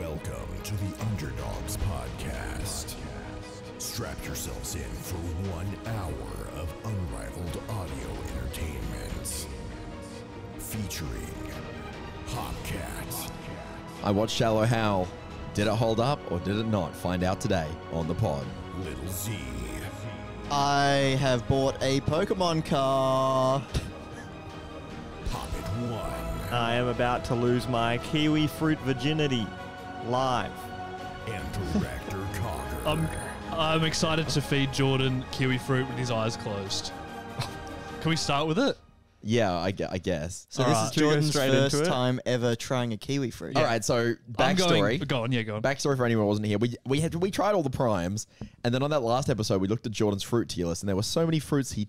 Welcome to the Underdogs podcast. Strap yourselves in for 1 hour of unrivaled audio entertainment. Featuring HopCat. I watched Shallow Hal. Did it hold up or did it not? Find out today on the pod. Little Z. I have bought a Pokemon card. Poppet One. I am about to lose my kiwi fruit virginity live. And Director Cogger. I'm excited to feed Jordan kiwi fruit with his eyes closed. Can we start with it? Yeah, I guess. So All this right. is Should we go Jordan's straight first into it? time ever trying a kiwi fruit. All right, so backstory. Go on. Backstory for anyone who wasn't here. We tried all the primes, and then on that last episode, we looked at Jordan's fruit tier list, and there were so many fruits he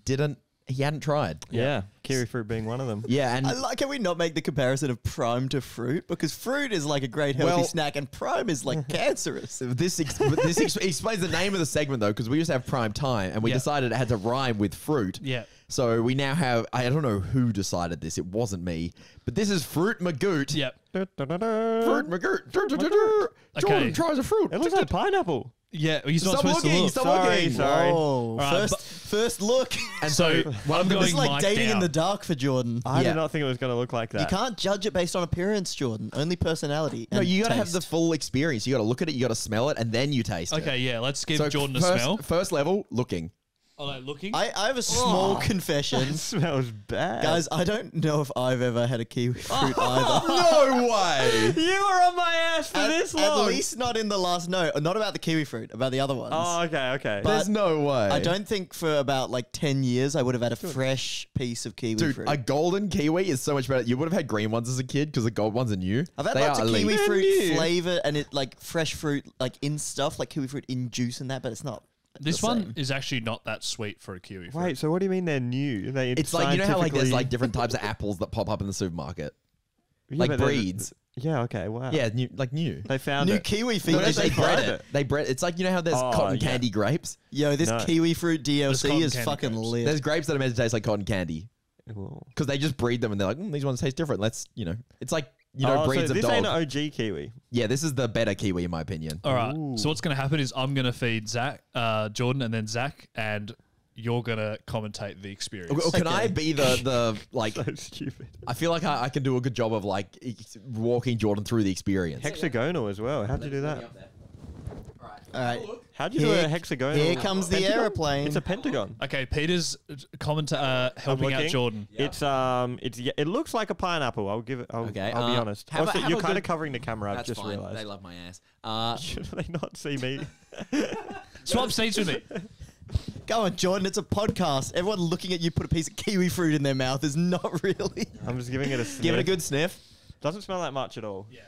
hadn't tried. Yeah, kiwi fruit being one of them. Yeah, and I like, can we not make the comparison of prime to fruit? Because fruit is like a great healthy Well- snack, and prime is like cancerous. this explains the name of the segment though, because we used to have prime time, and we Yeah. decided it had to rhyme with fruit. Yeah. So we now have. I don't know who decided this. It wasn't me, but this is Fruit Magoot. Yep. Fruit It Magoot. Okay. Jordan tries a fruit. looks like pineapple. Yeah. He's not Stop supposed looking, to look. stop Sorry, looking. sorry. Oh, right, first look. And So I'm going It's like mic dating in down. the dark for Jordan. I Yeah. did not think it was going to look like that. You can't judge it based on appearance, Jordan. Only personality. No, and you gotta have the taste. full experience. You gotta look at it, you gotta smell it, and then you taste it. Okay. Yeah. Let's give So Jordan a first, smell. First level, looking. Oh, like looking. I have a small confession. It smells bad. Guys, I don't know if I've ever had a kiwi fruit either. No way! you were on my ass for this At long. least not in the last not about the kiwi fruit, about the other ones. Oh, okay. But- There's no way. I don't think for about like 10 years I would have had a fresh piece of kiwi Dude, fruit. a golden kiwi is so much better. You would have had green ones as a kid because the gold ones are new. I've had They lots are of elite. kiwi They're fruit new. flavor and it like fresh fruit like in stuff like kiwi fruit in juice and that, but it's not. This the one same. is actually not that sweet for a kiwi fruit. Wait, so what do you mean they're new? It's like, you know how like there's like different types of apples that pop up in the supermarket? Like breeds. Yeah, okay, wow. Yeah, new, like new. They found New it. kiwi No, features. they bred find it. it. They bred. It's like, you know how there's Oh, cotton yeah. candy grapes? Yo, this No. kiwi fruit There's DLC cotton is candy fucking grapes. lit. There's grapes that are meant to taste like cotton candy Whoa. because they just breed them and they're like, these ones taste different. Let's, it's like, breeds so of this dog. ain't an OG kiwi. Yeah, this is the better kiwi in my opinion. All right. Ooh. So what's going to happen is I'm going to feed Jordan, and then Zack, and you're going to commentate the experience. Or can Okay. I be the like? So stupid. I feel like I can do a good job of like walking Jordan through the experience. Hexagonal as well. How'd you do that? All right. How'd you do a hexagonal? Here comes the Pentagon? aeroplane. It's a pentagon. Okay, Peter's helping out looking. Jordan. It looks like a pineapple. I'll be honest. have a You're kind good- of covering the camera. I've That's just fine. realized. They love my ass. Should they not see me? Swap seats with me. Go on, Jordan. It's a podcast. Everyone looking at you put a piece of kiwi fruit in their mouth is not really. I'm just giving it a sniff. Give it a good sniff. Doesn't smell that much at all. Yeah.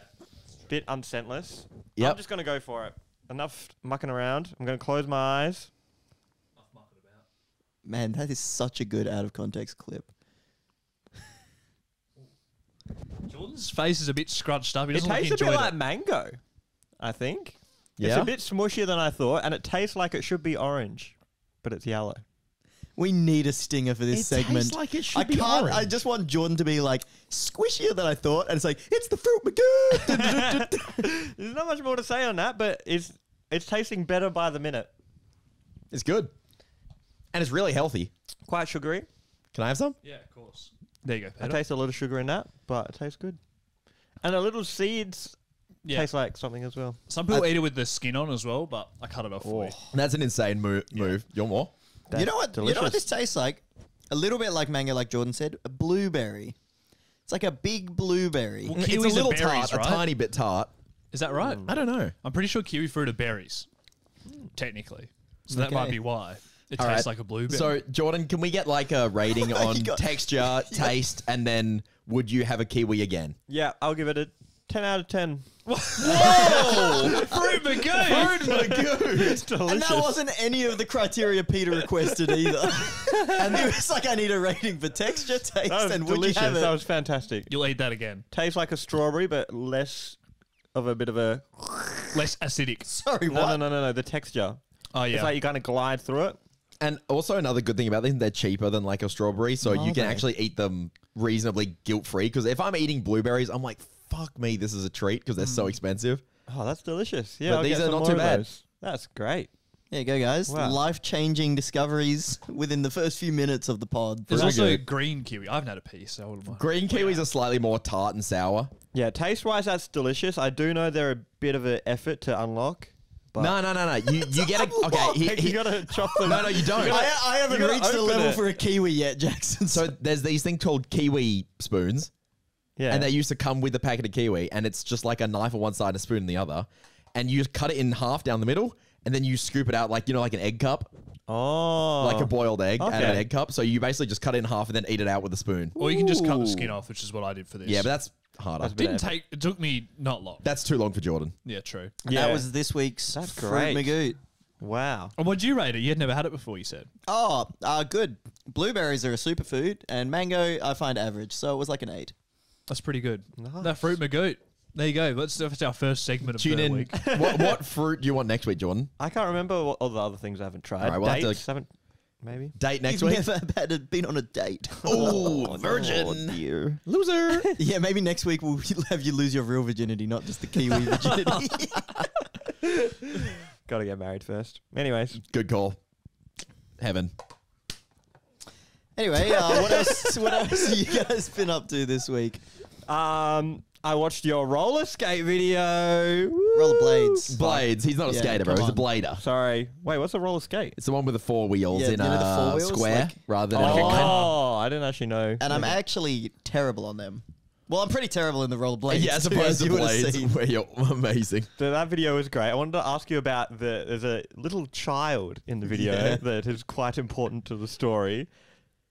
Bit unscentless. Yep. I'm just gonna go for it. Enough mucking around. I'm gonna close my eyes. Man, that is such a good out of context clip. Jordan's face is a bit scrunched up. He It doesn't look tastes a bit enjoyed like it. mango. I think. It's Yeah? a bit smushier than I thought, and it tastes like it should be orange, but it's yellow. We need a stinger for this It segment. tastes like it should I be can't. I orange. just want Jordan to be like squishier than I thought, and it's like it's the fruit magoo. There's not much more to say on that, but it's tasting better by the minute. It's good, and it's really healthy. Quite sugary. Can I have some? Yeah, of course. There you go, I Peter. taste a little sugar in that, but it tastes good. And a little seeds Yeah. taste like something as well. Some people eat it with the skin on as well, but I cut it off for you. That's an insane move. You're more. You know what? Delicious. You know what this tastes like? A little bit like mango, like Jordan said. A blueberry. It's like a big blueberry. Well, It's kiwis a are little berries, tart, right? a tiny bit tart. Is that right? I don't know. I'm pretty sure kiwi fruit are berries, technically. So that Okay. might be why. It All tastes right. like a blueberry. So, Jordan, can we get like a rating on got- texture, taste, and then would you have a kiwi again? Yeah, I'll give it a 10 out of 10. Whoa! Fruit magoo! It's delicious. And that wasn't any of the criteria Peter requested either. And it was like, I need a rating for texture, taste, That was and would delicious. you have it? That was fantastic. You'll eat that again. Tastes like a strawberry, but less of a bit of a... Less acidic. Sorry, what? No. The texture. Oh, yeah. It's like you kind of glide through it. And also another good thing about them, they're cheaper than like a strawberry, so you can they? actually eat them reasonably guilt-free. Because if I'm eating blueberries, I'm like, fuck me, this is a treat because they're so expensive. Oh, that's delicious. Yeah, But I'll these get are some not more too of bad. those. That's great. There you go, guys. Wow. Life-changing discoveries within the first few minutes of the pod. There's Very also good. green kiwi. I haven't had a piece, so I wouldn't mind. Green kiwis are slightly more tart and sour. Yeah, taste-wise, that's delicious. I do know they're a bit of an effort to unlock. But No. You get a okay. you gotta chop them. No, you don't. I haven't you gotta reached the open level it. for a kiwi yet, Jackson. So there's these thing called kiwi spoons, Yeah. and they used to come with the packet of kiwi, and it's just like a knife on one side and a spoon on the other, and you just cut it in half down the middle, and then you scoop it out like like an egg cup, like a boiled egg out of an Okay. egg cup. So you basically just cut it in half and then eat it out with a spoon. Or you can just cut the Ooh. skin off, which is what I did for this. Yeah, but that's harder. That's a bit didn't take. It took me not long. That's too long for Jordan. Yeah, true. And Yeah. that was this week's That's Fruit great. Magoot. Wow. And what'd you rate it? You had never had it before. You said. Oh, good. Blueberries are a superfood, and mango I find average, so it was like an 8. That's pretty good. Nice. That fruit magoot. There you go. That's our first segment of Tune the in. week. What fruit do you want next week, Jordan? I can't remember what all the other things I haven't tried. All right, we'll have to- Dates, haven't maybe. Date next You've week. never been on a date. Oh, virgin. Oh, dear. Loser. Yeah, maybe next week we'll have you lose your real virginity, not just the kiwi virginity. Gotta get married first. Anyways, Good call. Heaven. Anyway, what else have you guys been up to this week? I watched your roller skate video. Woo. Rollerblades. Blades. He's not a Yeah, skater, bro. come He's a on. blader. Sorry. Wait, what's a roller skate? It's the one with the 4 wheels Yeah, in you know the a 4 wheels, square like- rather than like a Oh, I didn't actually know. And I'm actually terrible on them. Well, I'm pretty terrible in the rollerblades. Yeah, as too, opposed to you would've blades, seen. where you're amazing. So that video was great. I wanted to ask you about there's a little child in the video Yeah. that is quite important to the story.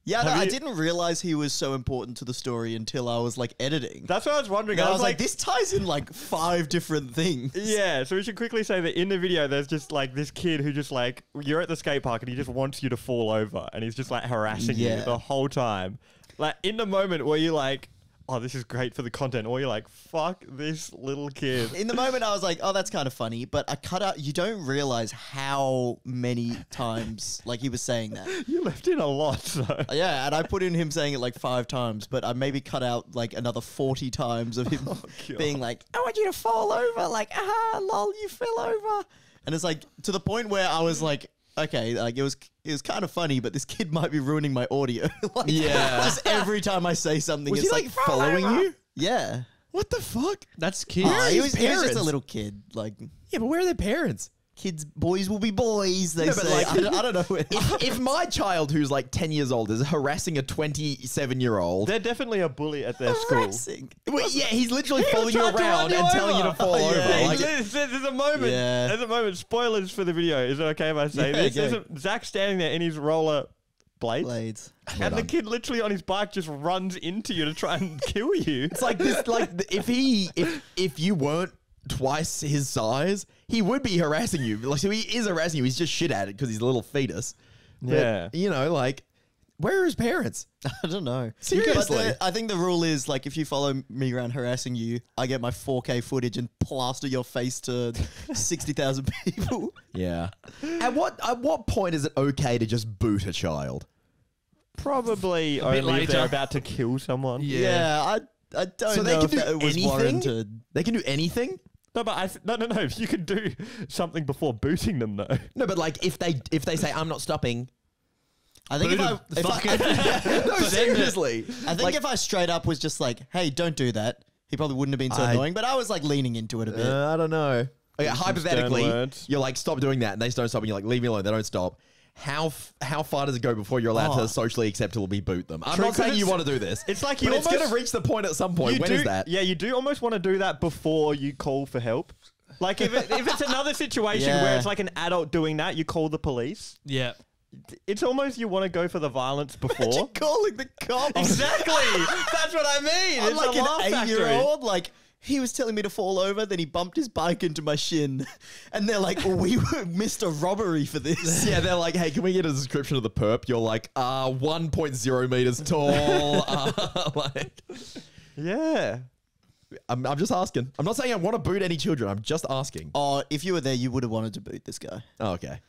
Yeah, no, Have I you- didn't realize he was so important to the story until I was like editing. That's what I was wondering. And I was like, this ties in like 5 different things. Yeah, so we should quickly say that in the video, there's just like this kid who just like, you're at the skate park and he just wants you to fall over and he's just like harassing you Yeah. the whole time. Like in the moment where you're like, oh, this is great for the content, or you're like, fuck this little kid. In the moment, I was like, oh, that's kind of funny. But I cut out, you don't realize how many times like he was saying that. You left in a lot, so. Yeah, and I put in him saying it like 5 times, but I maybe cut out like another 40 times of him God. being like, I want you to fall over. Like, lol, you fell over. And it's like to the point where I was like, okay, like it was kind of funny, but this kid might be ruining my audio. Like, Yeah. just every time I say something, Was it's he, like, like, following "Fall over." you? Yeah. What the fuck? That's kids. Where are He his was just parents? a little kid. Like, Yeah, but where are their parents? kids, boys will be boys, they No, but, say. like, I don't know. If my child, who's like 10 years old, is harassing a 27-year-old, They're definitely a bully at their school. Harassing. well, yeah, he's literally following you tried to run around you and telling you to over. fall Oh, over. yeah. Like, There's a moment. Yeah. There's a moment. Spoilers for the video. Is it okay if I say Yeah, this? go. There's Zach standing there in his roller blades. Blades. And the kid literally on his bike just runs into you to try and kill you. it's like this. Like if you weren't twice his size, he would be harassing you. Like, so he is harassing you. He's just shit at it because he's a little fetus. But, Yeah. you know, like, where are his parents? I don't know. Seriously. But I think the rule is like if you follow me around harassing you, I get my 4K footage and plaster your face to 60,000 people. Yeah. At what point is it okay to just boot a child? Probably only if later. they're about to kill someone. Yeah, I don't So they know can if do that was anything? warranted. They can do anything? No, but no. You can do something before booting them, though. No, but like if they say I'm not stopping. I think No, seriously. I think if I straight up was just like, hey, don't do that, he probably wouldn't have been so annoying. But I was like leaning into it a bit. I don't know. Okay, hypothetically, words. you're like, stop doing that, and they don't stop, and you're like, leave me alone. They don't stop. How far does it go before you're allowed to socially acceptably boot them? I'm True, not saying 'cause you it's- want to do this. it's like but you it's going to almost- reach the point at some point. When is that? Yeah, you do almost want to do that before you call for help. Like if it's another situation Yeah. where it's like an adult doing that, you call the police. Yeah. It's almost you want to go for the violence before. Calling the cops. Exactly. That's what I mean. I'm It's like a laugh an factory. 8-year-old. Like he was telling me to fall over, then he bumped his bike into my shin, and they're like, "We missed a robbery for this." Yeah, they're like, hey, can we get a description of the perp? You're like, 1.0 meters tall. Like, Yeah. I'm just asking. I'm not saying I want to boot any children. I'm just asking. Oh, if you were there, you would have wanted to boot this guy. Oh, okay.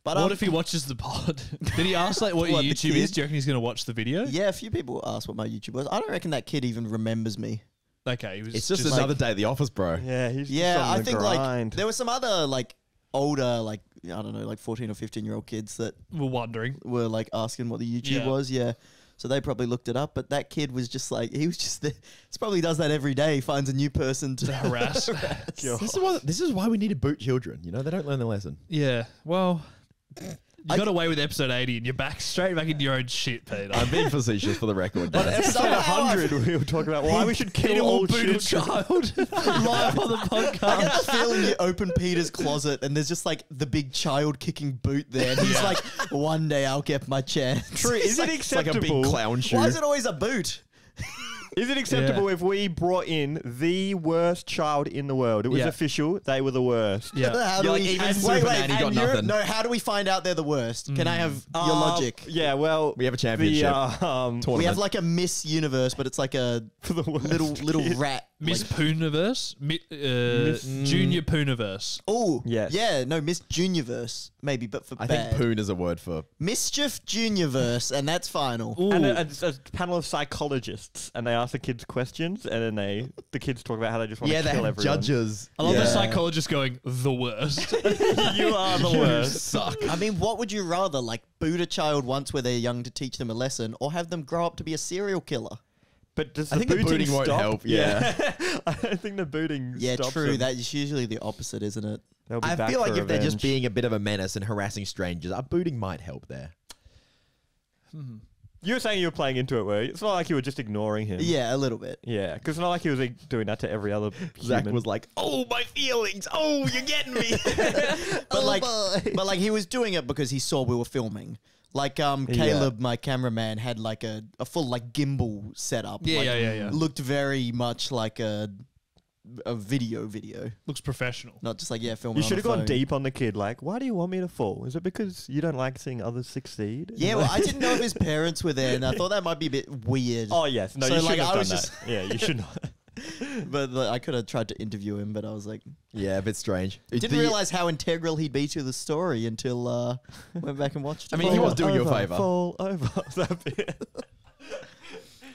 But What if he watches the pod? Did he ask like what your What, the YouTube is? kid? Do you reckon he's going to watch the video? Yeah, a few people asked what my YouTube was. I don't reckon that kid even remembers me. Okay, he was It's just another day at the office, bro. Yeah, he's Yeah, just on I the think grind. like there were some other like older, like I don't know, like 14 or 15-year-old kids that we're wondering. were like asking what the YouTube Yeah. was. Yeah. So they probably looked it up, but that kid was just like, he was just there. He probably does that every day. He finds a new person to Harass. This is why we need to boot children. You know, they don't learn the lesson. Yeah, well, you got away with episode 80 and you're straight back into your own shit, Peter. I'm being facetious for the record. But episode 100, we were talking about why we should kill all Boodle children. child live on the I get podcast. the feeling you open Peter's closet and there's just like the big child kicking boot there. And he's like, one day I'll get my chance. True. Is it It's like a acceptable? big clown shoe. Why is it always a boot? Is it acceptable if we brought in the worst child in the world? It was Yeah. official. They were the worst. Yeah. How do You're like, we, even wait, Superman, he got and you're- nothing. No, how do we find out they're the worst? Can I have your logic? Yeah, well, We have a championship The, We have like a Miss Universe, but it's like a little rat. Miss Like, Pooniverse? Junior Pooniverse. oh, Yes. yeah, no, Miss Juniorverse, maybe, but for I bad. think poon is a word for. Mischief Juniorverse, and that's final. Ooh. and a panel of psychologists, and they ask the kids questions, and then the kids talk about how they just want Yeah, to they kill have everyone. judges. I love Yeah. the psychologist going, the worst. You are the worst. Suck. I mean, what would you rather, like, boot a child once where they're young to teach them a lesson, or have them grow up to be a serial killer? But does I the think the booting booting won't stop? help, yeah. I don't think the booting Yeah, stops true. them. That's usually the opposite, isn't it? They'll be I back feel like for if they're just revenge. being a bit of a menace and harassing strangers, a booting might help there. You were saying you were playing into it, were you? It's not like you were just ignoring him. Yeah, a little bit. Yeah, because it's not like he was like, doing that to every other Zach human. was like, "Oh, my feelings! Oh, you're getting me!" But like he was doing it because he saw we were filming. Like Caleb, my cameraman, had like a full like gimbal setup. Yeah, like, yeah. Looked very much like a video, Looks professional. not just like filming. You on should a have gone phone. deep on the kid. Like, why do you want me to fall? Is it because you don't like seeing others succeed? Yeah, well, I didn't know if his parents were there, and I thought that might be a bit weird. Oh yes, no, So, you should like, have I done was that. just- Yeah, you should not. But like, I could have tried to interview him, but I was like, Yeah, a bit strange. didn't realize how integral he'd be to the story until went back and watched it. I mean, he was doing you a favour. Fall over. That bit.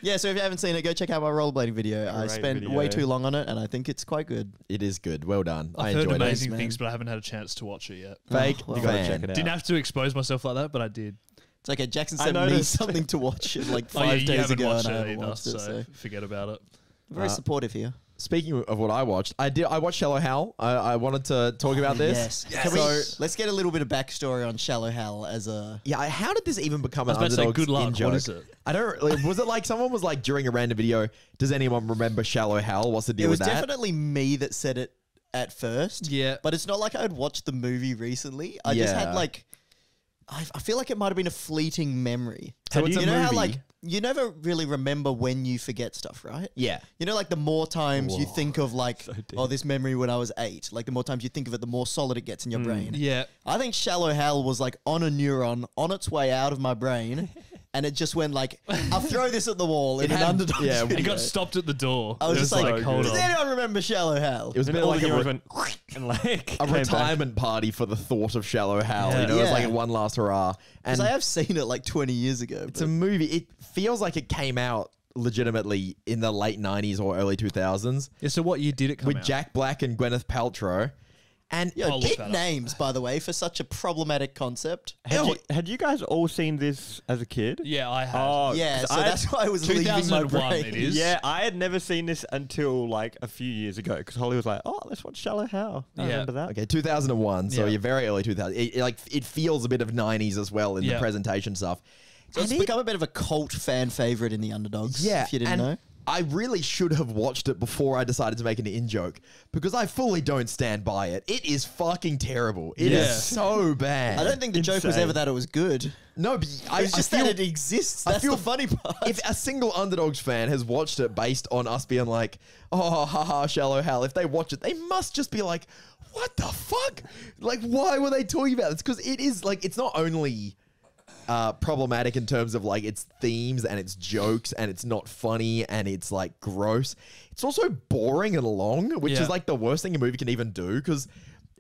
Yeah, so if you haven't seen it, go check out my rollerblading video. I Great spent video. way too long on it, and I think it's quite good. It is good. Well done. I I've heard enjoyed it. amazing man. things, but I haven't had a chance to watch it yet. Fake Oh, well. You gotta fan. check it out. Didn't have to expose myself like that, but I did. It's okay. Jackson I sent me noticed. something to watch like Oh, yeah, 5 you days haven't ago, watched and I it haven't either, watched it. So forget about it. very supportive here. Speaking of what I watched, I watched Shallow Hal. I wanted to talk about this. Yes. Can we, let's get a little bit of backstory on Shallow Hal as a. Yeah, how did this even become I an was about to say, Underdogs good luck. in-joke? What is it? I don't. Like, was it like someone was like during a random video? Does anyone remember Shallow Hal? What's the It deal was with that? definitely me that said it at first. Yeah. But it's not like I had watched the movie recently. I just Yeah. had like. I feel like it might have been a fleeting memory. So it's you a know how movie. like you never really remember when you forget stuff, right? Yeah. You know, like the more times you think of like, deep. oh, this memory when I was 8, like the more times you think of it, the more solid it gets in your brain. Yeah. I think Shallow Hal was like on a neuron on its way out of my brain, and it just went like, I'll throw this at the wall in an had- Underdogs yeah, video. It got stopped at the door. I was It just like, hold does on. anyone remember Shallow Hal? It was a And bit all like the a, heroes re- went and like a came back. retirement party for the thought of Shallow Hal. Yeah. You know, it was Yeah. like a one last hurrah. And Because I have seen it like 20 years ago. it's a movie. It feels like it came out legitimately in the late 90s or early 2000s Yeah, so what year did it come with out? Jack Black and Gwyneth Paltrow. And yeah, I'll look big that up. names, by the way, for such a problematic concept. Had you guys all seen this as a kid? Yeah, I had. Oh, Yeah, 'cause so I had- that's why I was leaving my 2001 brain. it is. Yeah, I had never seen this until like a few years ago because Holly was like, "Oh, let's watch Shallow Hal." I Yeah. remember that. Okay, 2001. So Yeah. you're very early 2000s. It feels a bit of 90s as well in the Yeah. presentation stuff. So it's And it- become a bit of a cult fan favorite in the Underdogs. Yeah, if you didn't and know. I really should have watched it before I decided to make an in-joke because I fully don't stand by it. It is fucking terrible. It is Yeah. so bad. I don't think the joke was Insane. ever that it was good. No, but I It's just feel, that it exists. I That's feel- the funny part. if a single Underdogs fan has watched it based on us being like, oh, haha, Shallow Hal, if they watch it, they must just be like, what the fuck? Like, why were they talking about this? Because it is like, it's not only problematic in terms of like its themes and its jokes and it's not funny and it's like gross. It's also boring and long, which Yeah. is like the worst thing a movie can even do because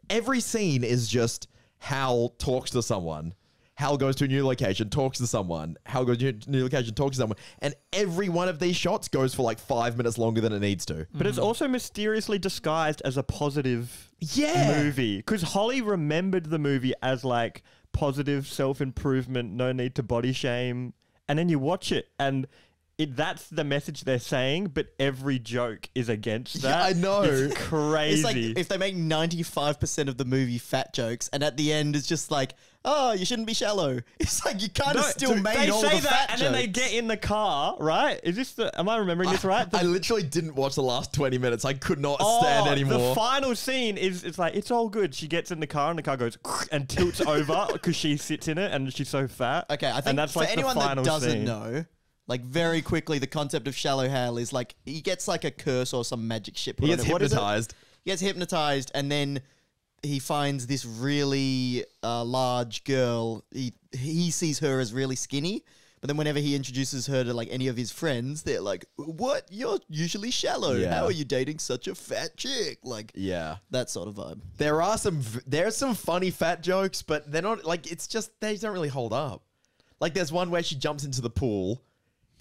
every scene is just Hal talks to someone. Hal goes to a new location, talks to someone. Hal goes to a new location, talks to someone. And every one of these shots goes for like 5 minutes longer than it needs to. But it's also mysteriously disguised as a positive Yeah. movie. Because Holly remembered the movie as like positive self-improvement, no need to body shame. And then you watch it and that's the message they're saying, but every joke is against that. Yeah, I know. It's crazy. It's like if they make 95% of the movie fat jokes, and at the end it's just like, oh, you shouldn't be shallow. It's like you kind of still made they all say the that, fat and jokes. then they get in the car, right? Is this am I remembering this right? I literally didn't watch the last 20 minutes. I could not stand anymore. The final scene is it's like it's all good. She gets in the car and the car goes and tilts over because she sits in it and she's so fat. Okay, I think and that's for like anyone the that final doesn't scene. know, like very quickly, the concept of shallow Hal is like he gets like a curse or some magic shit put He on gets it. What is it? hypnotized. He gets hypnotized, and then he finds this really large girl. He sees her as really skinny, but then whenever he introduces her to like any of his friends, they're like, "What? You're usually shallow. Yeah. How are you dating such a fat chick?" Like, Yeah. that sort of vibe. There's some funny fat jokes, but they're not like, it's just, they don't really hold up. Like there's one where she jumps into the pool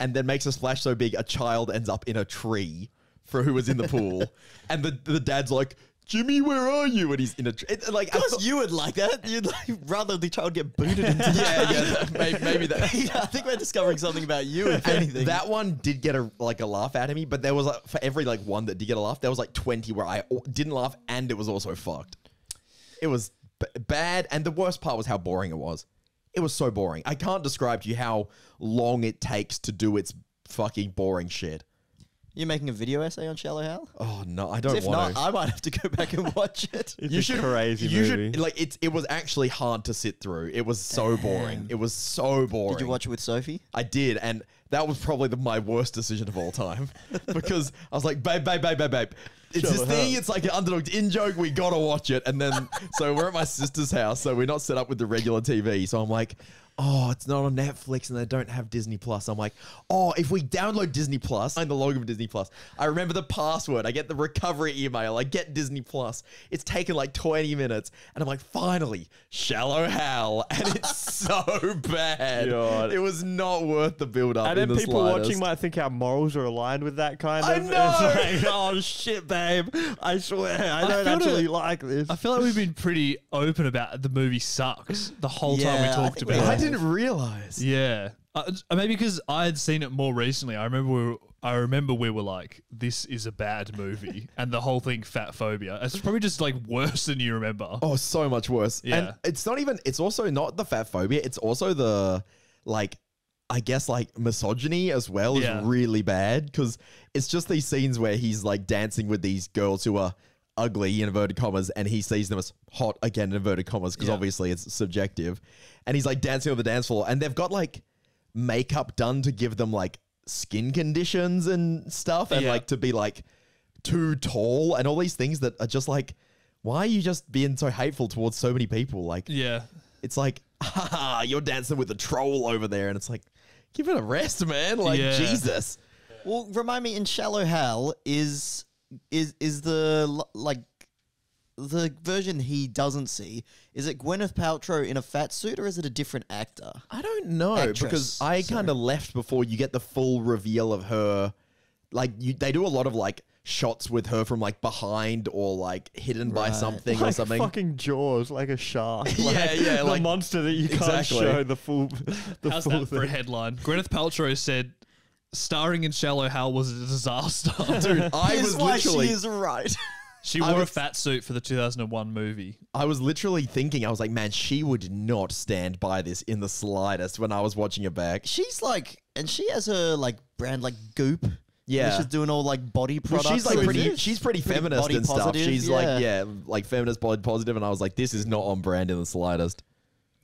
and then makes a splash so big a child ends up in a tree for who was in the pool. And the dad's like, Jimmy, where are you? And he's in a tree. Like, Of course, you would like that. You'd like rather the child get booted into the maybe that. I think we're discovering something about you, if anything. That one did get a laugh out of me, but there was like, for every like one that did get a laugh, there was like 20 where I didn't laugh and it was also fucked. It was bad, and the worst part was how boring it was. It was so boring. I can't describe to you how long it takes to do its fucking boring shit. You're making a video essay on Shallow Hal? Oh no, I don't If want not, to. I might have to go back and watch it. It's a crazy you movie. should like it was actually hard to sit through. It was so boring. It was so boring. Did you watch it with Sophie? I did, and that was probably my worst decision of all time because I was like, babe. It's this thing. It's like an Underdogs in joke. We gotta watch it, and then so we're at my sister's house, so we're not set up with the regular TV. So I'm like, oh, it's not on Netflix, and they don't have Disney Plus. I'm like, oh, if we download Disney Plus, find the logo of Disney Plus. I remember the password. I get the recovery email. I get Disney Plus. It's taken like 20 minutes, and I'm like, finally, Shallow Hal, and it's so bad. God. It was not worth the build up. And then in the people slightest. watching might think our morals are aligned with that kind I of. know. It's like, oh shit, babe. I swear, I don't feel actually that- like this. I feel like we've been pretty open about the movie sucks the whole time we Yeah, I talked think we about I it. didn't realize. Yeah. Maybe because I had seen it more recently. I remember we were like, this is a bad movie. And the whole thing, fat phobia. It's probably just like worse than you remember. Oh, so much worse. Yeah. And it's also not the fat phobia. It's also the, like, I guess like misogyny as well is Yeah. really bad because it's just these scenes where he's like dancing with these girls who are ugly in inverted commas and he sees them as hot again in inverted commas because Yeah. obviously it's subjective. And he's like dancing on the dance floor and they've got like makeup done to give them like skin conditions and stuff and Yeah. like to be like too tall and all these things that are just like, why are you just being so hateful towards so many people? Like, Yeah. it's like, haha, you're dancing with a troll over there. And it's like, give it a rest, man. Like, Yeah. Jesus. Well, remind me, in Shallow Hal, is the like the version he doesn't see? Is it Gwyneth Paltrow in a fat suit, or is it a different actor? I don't know Actress, because I sorry. kind of left before you get the full reveal of her. Like, they do a lot of like shots with her from like behind or like hidden by Right. something or like something. fucking Jaws, like a shark. Yeah, Like yeah, the like- monster that you can't Exactly. show the full. The How's full that for a thing. headline? Gwyneth Paltrow said, starring in Shallow Hal was a disaster. Dude, I Here's was why literally, she is right. She wore a fat suit for the 2001 movie. I was literally thinking, I was like, man, she would not stand by this in the slightest when I was watching it back. She's like, and she has her like brand like Goop. Yeah. where she's doing all like body Well, products. she's like with pretty. it. She's pretty Pretty feminist body and stuff. positive, She's like feminist, body positive, and I was like, this is not on brand in the slightest.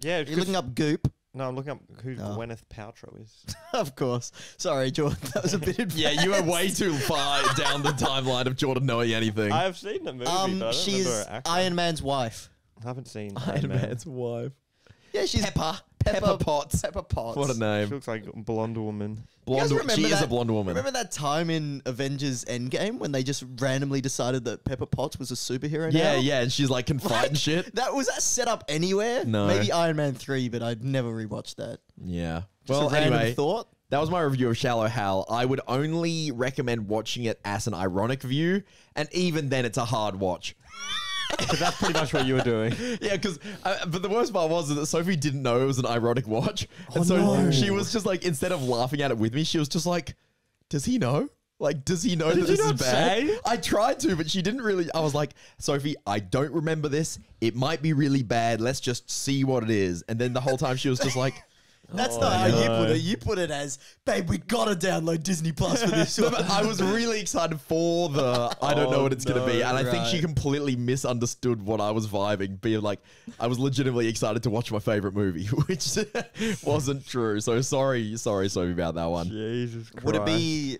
Yeah, You're looking up Goop, No, I'm looking up who Oh. Gwyneth Paltrow is. of course. Sorry, Jordan, that was a bit advanced. Yeah, you were way too far down the timeline of Jordan knowing anything. I have seen the movie, but I don't She's remember her acting. Iron Man's wife. I haven't seen Iron Man's wife. Yeah, she's Pepper Potts. Pepper Potts. What a She name. looks like a blonde woman. You guys Blonde. remember She is a that- blonde woman. Remember that time in Avengers Endgame when they just randomly decided that Pepper Potts was a superhero now? Yeah, and she's like can fight and shit. Was that set up anywhere? No. Maybe Iron Man 3, but I'd never rewatched that. Yeah. Just Well, a random anyway, thought. that was my review of Shallow Hal. I would only recommend watching it as an ironic view, and even then, it's a hard watch. Because that's pretty much what you were doing. Yeah, because but the worst part was that Sophie didn't know it was an ironic watch, and so she was just like, instead of laughing at it with me, she was just like, "Does he know? Like, does he know that Did this you is not bad?" say? I tried to, but she didn't really. I was like, "Sophie, I don't remember this. It might be really bad. Let's just see what it is." And then the whole time she was just like. That's not how you no. put it. You put it as, babe, we gotta download Disney Plus for this No, one. but I was really excited for the I don't know what it's going to be. And I think she right. completely misunderstood what I was vibing. Being like, I was legitimately excited to watch my favorite movie, which wasn't true. So sorry, Sophie, about that one. Jesus Christ. Would it be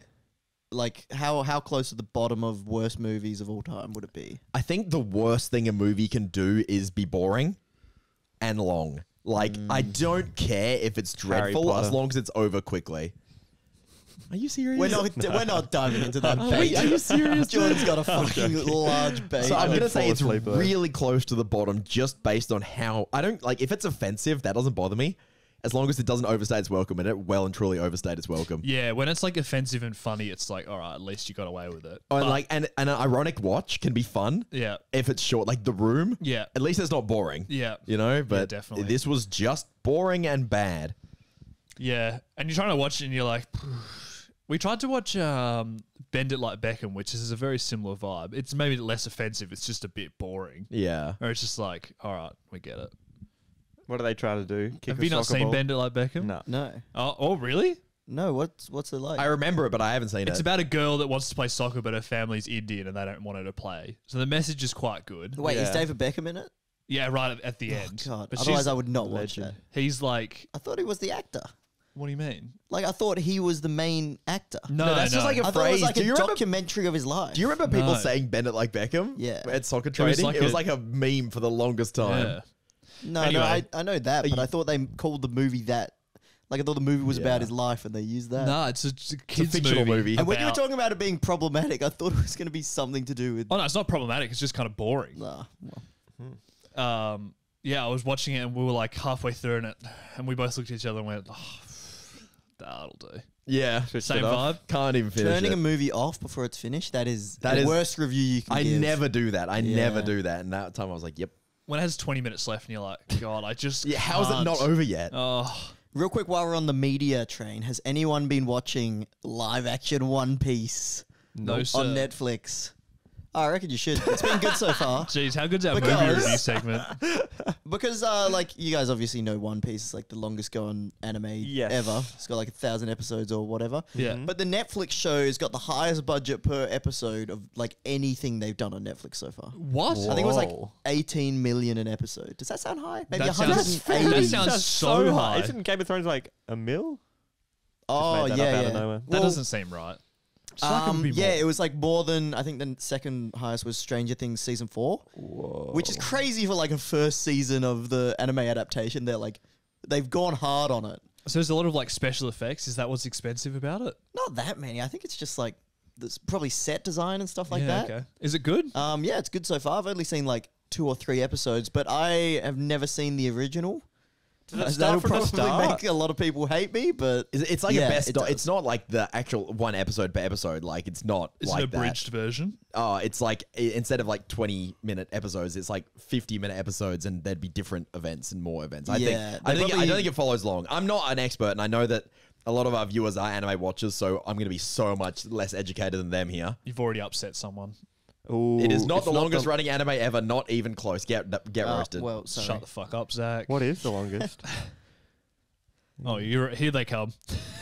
like how close to the bottom of worst movies of all time would it be? I think the worst thing a movie can do is be boring and long. Like, I don't care if it's Harry dreadful as Potter. long as it's over quickly. Are you serious? We're not diving into that. Are you serious? Jordan's got a fucking large bait. So I'm I'd gonna say fall it's asleep, though. really close to the bottom, just based on how I don't like. If it's offensive, that doesn't bother me, as long as it doesn't overstay its welcome, and it well and truly overstayed its welcome. Yeah, when it's like offensive and funny, it's like, all right, at least you got away with it. Oh, and But- like, and an ironic watch can be fun yeah, if it's short, like The Room. yeah, At least it's not boring. yeah, You know, but definitely. this was just boring and bad. yeah. And you're trying to watch it, and you're like, we tried to watch Bend It Like Beckham, which is a very similar vibe. It's maybe less offensive. It's just a bit boring. Yeah. Or it's just like, all right, we get it. What are they trying to do? Kick Have a you not soccer seen ball? Bend It Like Beckham? No. No, Oh, really? no. What's it like? I remember it, but I haven't seen It's it. about a girl that wants to play soccer, but her family's Indian and they don't want her to play. So the message is quite good. Wait, is Yeah. David Beckham in it? Yeah, right at the Oh, end. God. But Otherwise, she's, I would not watch legend. that. he's like, I thought he was the actor. what do you mean? Like I thought he was the main actor. No, that's just like a I thought it was phrase. like Do a you remember- documentary of his life. Do you remember people No. saying "Bend It Like Beckham"? Yeah. At soccer was trading, like it was a- like a meme for the longest time. Yeah. No, Anyway. I know that, but I thought they called the movie that. Like I thought the movie was Yeah. about his life, and they used that. No, it's a kids fictional movie. And when you were about- talking about it being problematic, I thought it was going to be something to do with. Oh no, it's not problematic. It's just kind of boring. Nah, well, Yeah, I was watching it and we were like halfway through it, and we both looked at each other and went, "Oh, that'll do." Yeah. Same vibe. Can't even finish turning it. a movie off before it's finished, that is That the is- worst review you can I give. never do that. I never Yeah. do that. And that time I was like, yep. When it has 20 minutes left and you're like, God, I just Yeah, how's it can't." not over yet? Oh, Real quick, while we're on the media train, has anyone been watching live action One Piece no, sir. on Netflix? Oh, I reckon you should. It's been good so far. Jeez, how good's our movie Because- review segment? Because, like, you guys obviously know One Piece is like the longest going anime Yes. ever. It's got like 1,000 episodes or whatever. Yeah. But the Netflix show has got the highest budget per episode of like anything they've done on Netflix so far. What? I think it was like Whoa. 18 million an episode. Does that sound high? Maybe That sounds- 180. that sounds so high. Isn't Game of Thrones like a mil? Oh, made that yeah, up out yeah. of nowhere. That Well, doesn't seem right. Just like it would be yeah, more. it was like more than, I think the second highest was Stranger Things season 4, which is crazy for like a first season of the anime adaptation. They're like, they've gone hard on it. So there's a lot of like special effects. Is that what's expensive about it? Not that many. I think it's just like, there's probably set design and stuff like yeah, that. okay. Is it good? Yeah, it's good so far. I've only seen like 2 or 3 episodes, but I have never seen the original. Does it start That'll from the probably start? make a lot of people hate me, but It's like yeah, a best. it does. It's not like the actual one episode per episode. Like it's not Is like it an abridged version? that. Oh, it's like instead of like 20-minute episodes, it's like 50-minute episodes, and there'd be different events and more events. I Yeah, think. I they think. I probably- don't think it follows long. I'm not an expert, and I know that a lot of our viewers are anime watchers, so I'm going to be so much less educated than them here. You've already upset someone. Ooh, It is not it's the longest running anime ever. Not even close. Get roasted. well, sorry. Shut the fuck up, Zach. What is the longest? Oh, here they come.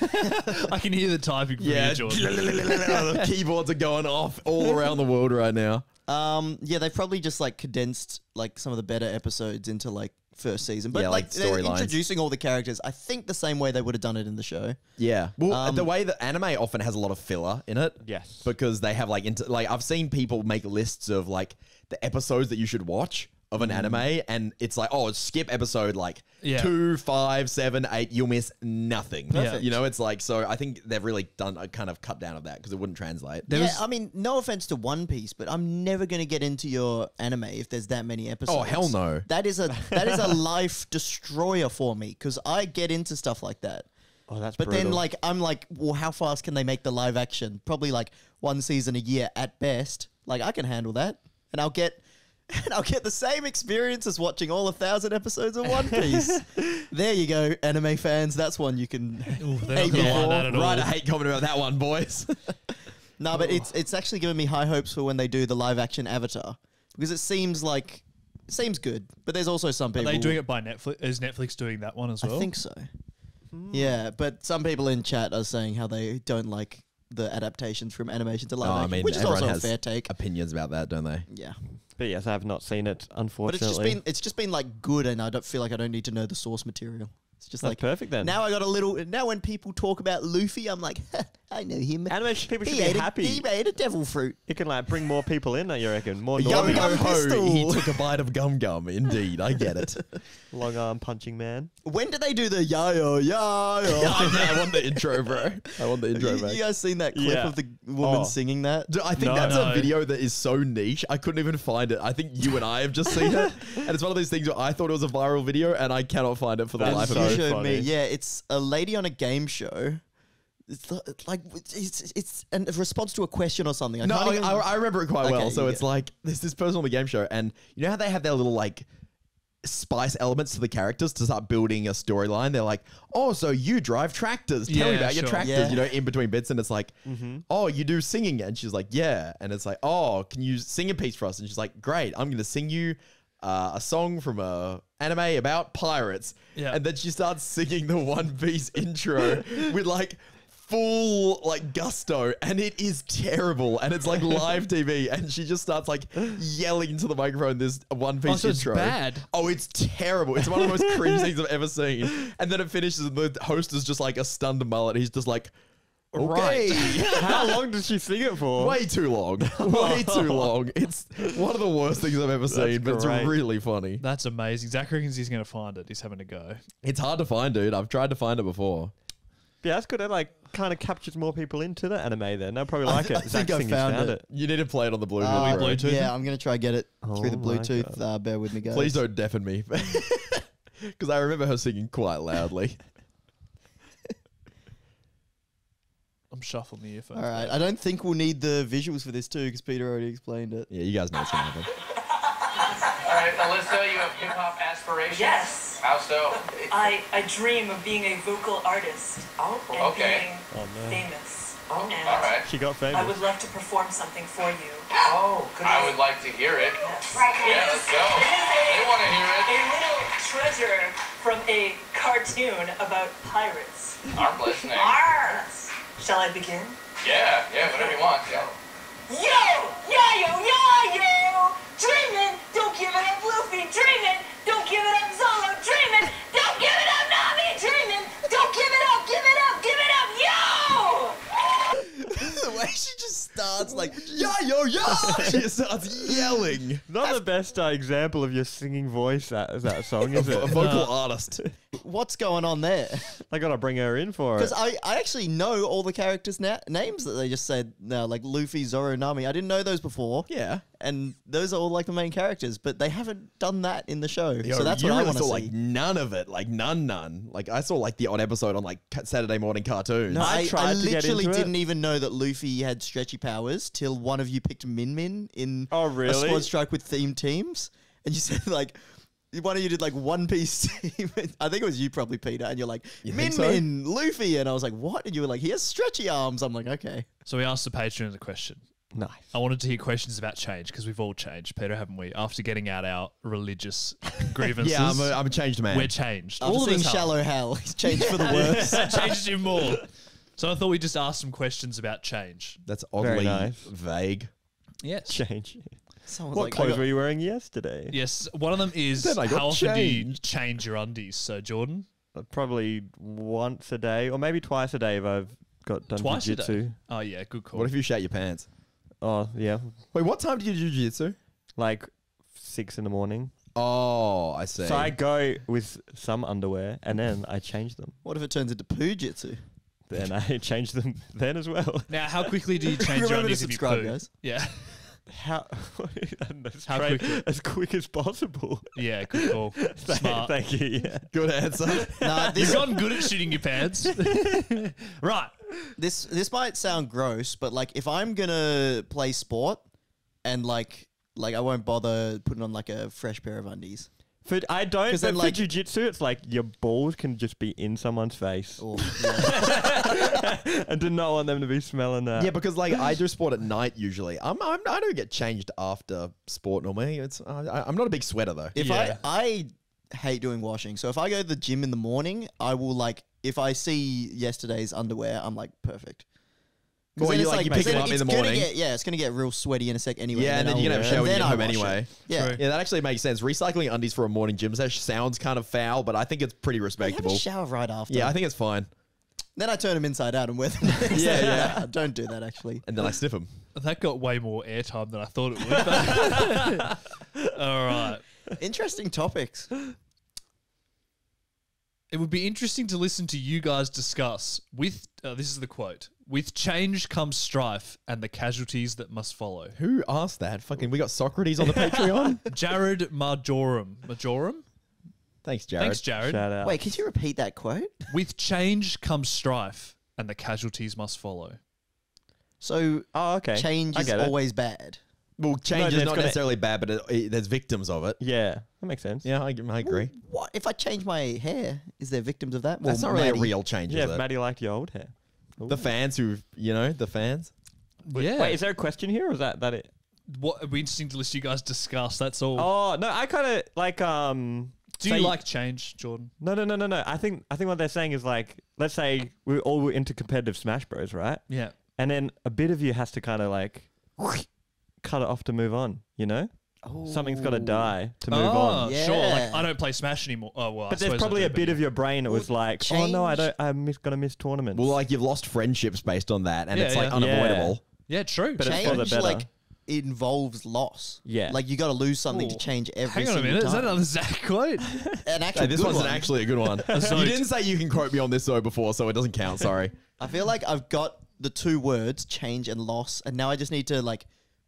I can hear the typing from Yeah, you, Jordan. the keyboards are going off all around the world right now. Yeah, they've probably just like condensed like some of the better episodes into like first season, but Yeah, like they're storylines. introducing all the characters. I think the same way they would have done it in the show. Yeah. Well, the way that anime often has a lot of filler in it. Yes. Because they have like I've seen people make lists of like the episodes that you should watch of an anime, and it's like, oh, skip episode like Yeah. 2, 5, 7, 8, you'll miss nothing. Perfect. You know, it's like, so I think they've really done a kind of cut down of that because it wouldn't translate. I mean, no offense to One Piece, but I'm never going to get into your anime if there's that many episodes. Oh, hell no. That is a life destroyer for me because I get into stuff like that. Oh, that's But brutal. then, like, I'm like, well, how fast can they make the live action? Probably like 1 season a year at best. Like, I can handle that, and I'll get the same experience as watching all 1,000 episodes of One Piece. There you go, anime fans. That's one you can Ooh, they're hate not me gonna like for. that at all. Right, I hate comment about that one, boys. No, but it's actually given me high hopes for when they do the live action Avatar because it seems good. But there's also some Are people. they doing it by Netflix? Is Netflix doing that one as well? I think so. Yeah, but some people in chat are saying how they don't like the adaptations from animation to live Oh, I action, mean, which is everyone also a has fair take. opinions about that, don't they? Yeah, But yes, I have not seen it, but unfortunately. it's just been like good, and I don't feel like I don't need to know the source material. It's just That's like perfect then. now I got a little. Now when people talk about Luffy, I'm like, I know him. Animation people should He be ate happy. he ate a devil fruit. It can like bring more people in, you reckon? More Yum, normies. yum. Pistol. He took a bite of gum gum. Indeed, I get it. Long arm punching man. When did they do the yayo yayo? I want the intro, bro. I want the intro, You back. guys seen that clip Yeah. of the woman Oh. singing that? Dude, I think No. that's No. a video that is so niche. I couldn't even find it. I think you and I have just seen it, and it's one of those things where I thought it was a viral video, and I cannot find it for the That's life of so me. You showed funny. me. Yeah, it's a lady on a game show. It's like it's a response to a question or something. No, can't even- I remember it quite well. Okay, So you it's get- like there's this person on the game show, and you know how they have their little like spice elements to the characters to start building a storyline. They're like, oh, so you drive tractors. Tell me Yeah, about your sure. tractors. Yeah. You know, in between bits, and it's like, oh, you do singing, and she's like, yeah, and it's like, oh, can you sing a piece for us? And she's like, great, I'm gonna sing you a song from a anime about pirates. Yeah. And then she starts singing the One Piece intro with like full like gusto, and it is terrible, and it's like live TV, and she just starts like yelling into the microphone this One Piece so it's intro. bad. Oh, it's terrible. It's one of the most cringe things I've ever seen. And then it finishes, and the host is just like a stunned mullet. He's just like, okay. How long did she sing it for? Way too long. Way too long. It's one of the worst things I've ever seen, but it's great. really funny. That's amazing. Zach reckons he's going to find it. He's having a go. It's hard to find, dude. I've tried to find it before. Yeah, that's good. It like kind of captures more people into the anime then. They'll probably like I it. think Zach I Singer's found it. You need to play it on the Bluetooth. Uh, bro. Bluetooth? Yeah, I'm gonna try get it through the Oh my Bluetooth. Bear with me, guys. Please don't deafen me. Because I remember her singing quite loudly. I'm shuffling the earphones. All right, I don't think we'll need the visuals for this too, because Peter already explained it. Yeah, you guys know what's going to happen. All right, Alyssa, you have hip-hop aspirations? Yes. How so? I dream of being a vocal artist and Okay. being famous. All And right. She got famous. I would love to perform something for you. Oh, I would like to hear it. Yes. Yeah, let's go. They want to hear A it. little treasure from a cartoon about pirates. I'm listening. Yes. Shall I begin? Yeah, whatever you want. Yeah. Yo! Dreamin', don't give it up, Luffy. Dreamin', don't give it up, Zolo. Dreamin', don't give it up, Nami. Dreamin', don't give it up, give it up, give it up, yo! The way she just starts like, Yo! She just starts yelling. Not the best example of your singing voice, that song, is A it? vocal artist. what's going on there? I gotta bring her in for it. Because I actually know all the characters' names that they just said now, like Luffy, Zoro, Nami. I didn't know those before. Yeah. And those are all like the main characters, but they haven't done that in the show. Yo, So that's you what I really want to saw see. like none of it. Like none. Like I saw like the odd episode on like Saturday morning cartoons. No, I I tried to get literally into it. didn't even know that Luffy had stretchy powers till one of you picked Min Min in Oh, a really? squad strike with themed teams. And you said like, one of you did like One Piece team. I think it was you probably, Peter. And you're like, You Min think so? Min, Luffy. And I was like, what? And you were like, he has stretchy arms. I'm like, okay. So we asked the patrons a question. Nice. I wanted to hear questions about change because we've all changed, Peter, haven't we? After getting out our religious grievances. Yeah, I'm a changed man. we're changed. After all of seeing us are. Shallow Hell, he's changed for the worse. That changes you more. So I thought we'd just ask some questions about change. That's Very oddly nice. vague. Yes. Change. Someone's What like, clothes were you wearing yesterday? Yes. One of them is Then I got how often do you changed. change your undies? So Jordan, Probably once a day, or maybe twice a day if I've got done twice a jiu-jitsu. day. Oh yeah, good call. What if you shat your pants? Oh, yeah. Wait, what time do you do jiu-jitsu? Like 6 in the morning. Oh, I see. So I go with some underwear and then I change them. What if it turns into poo jitsu? Then I change them then as well. Now, how quickly do you change your Remember to undies if you subscribe, poo? guys. Yeah. How How quickly? as quick as possible. Yeah, good call. Smart. Thank you. Yeah. Good answer. Nah, You've this, gotten good at shitting your pants. Right. this might sound gross, but like if I'm gonna play sport and like I won't bother putting on like a fresh pair of undies. I don't. 'Cause But then, for like- jiu-jitsu, it's like your balls can just be in someone's face, Or, yeah. and do not want them to be smelling that. Yeah, because like I do sport at night usually. I don't get changed after sport normally. I'm not a big sweater though. If Yeah. I hate doing washing, so if I go to the gym in the morning, I will like if I see yesterday's underwear, I'm like perfect. 'Cause Well, then you it's like you because pick them then up in it's the gonna morning. it's gonna get real sweaty in a sec anyway. Yeah, and then you're gonna have a shower when you get home anyway. Yeah. True. Yeah, that actually makes sense. Recycling undies for a morning gym session sounds kind of foul, but I think it's pretty You have respectable. a shower right after. Yeah, I think it's fine. Then I turn them inside out and wear them. Yeah. Don't do that actually. And then I sniff them. That got way more airtime than I thought it would. All right. Interesting topics. It would be interesting to listen to you guys discuss with, this is the quote, with change comes strife and the casualties that must follow. Who asked that? Fucking, we got Socrates on the Patreon. Jared Majorum. Majorum? Thanks, Jared. Thanks, Jared. Shout out. Wait, could you repeat that quote? With change comes strife and the casualties must follow. So Oh, okay. change I is get it. always bad. Well, change is there's not gotta- necessarily bad, but there's victims of it. Yeah, that makes sense. Yeah, I agree. What if I change my hair? Is there victims of that? That's Well, not really Maddie- a real change, Yeah, is if it? Maddie liked your old hair. The fans who, the fans. Yeah. Wait, is there a question here, or is that it? What would be interesting to listen to you guys discuss. That's all. Oh no, I kind of like Do you like change, Jordan? No. I think what they're saying is like, let's say we're all into competitive Smash Bros, right? Yeah. And then a bit of you has to kind of like cut it off to move on. You know, something's got to die to move on. Yeah. Sure. Like, I don't play Smash anymore. Oh, well, But there's probably a bit of your brain that was like, oh no, I change- don't. Gonna miss tournaments. Well, like you've lost friendships based on that, and Yeah, it's like yeah. unavoidable. Yeah, true. But it's for the Change better. like involves loss. Yeah. like you got to lose something to Ooh. change every Hang on a single minute. time. Is that another Zack quote? An actual Hey, this good one's one. actually a good one. You didn't say you can quote me on this though before, so it doesn't count. Sorry. I feel like I've got the two words change and loss, and now I just need to like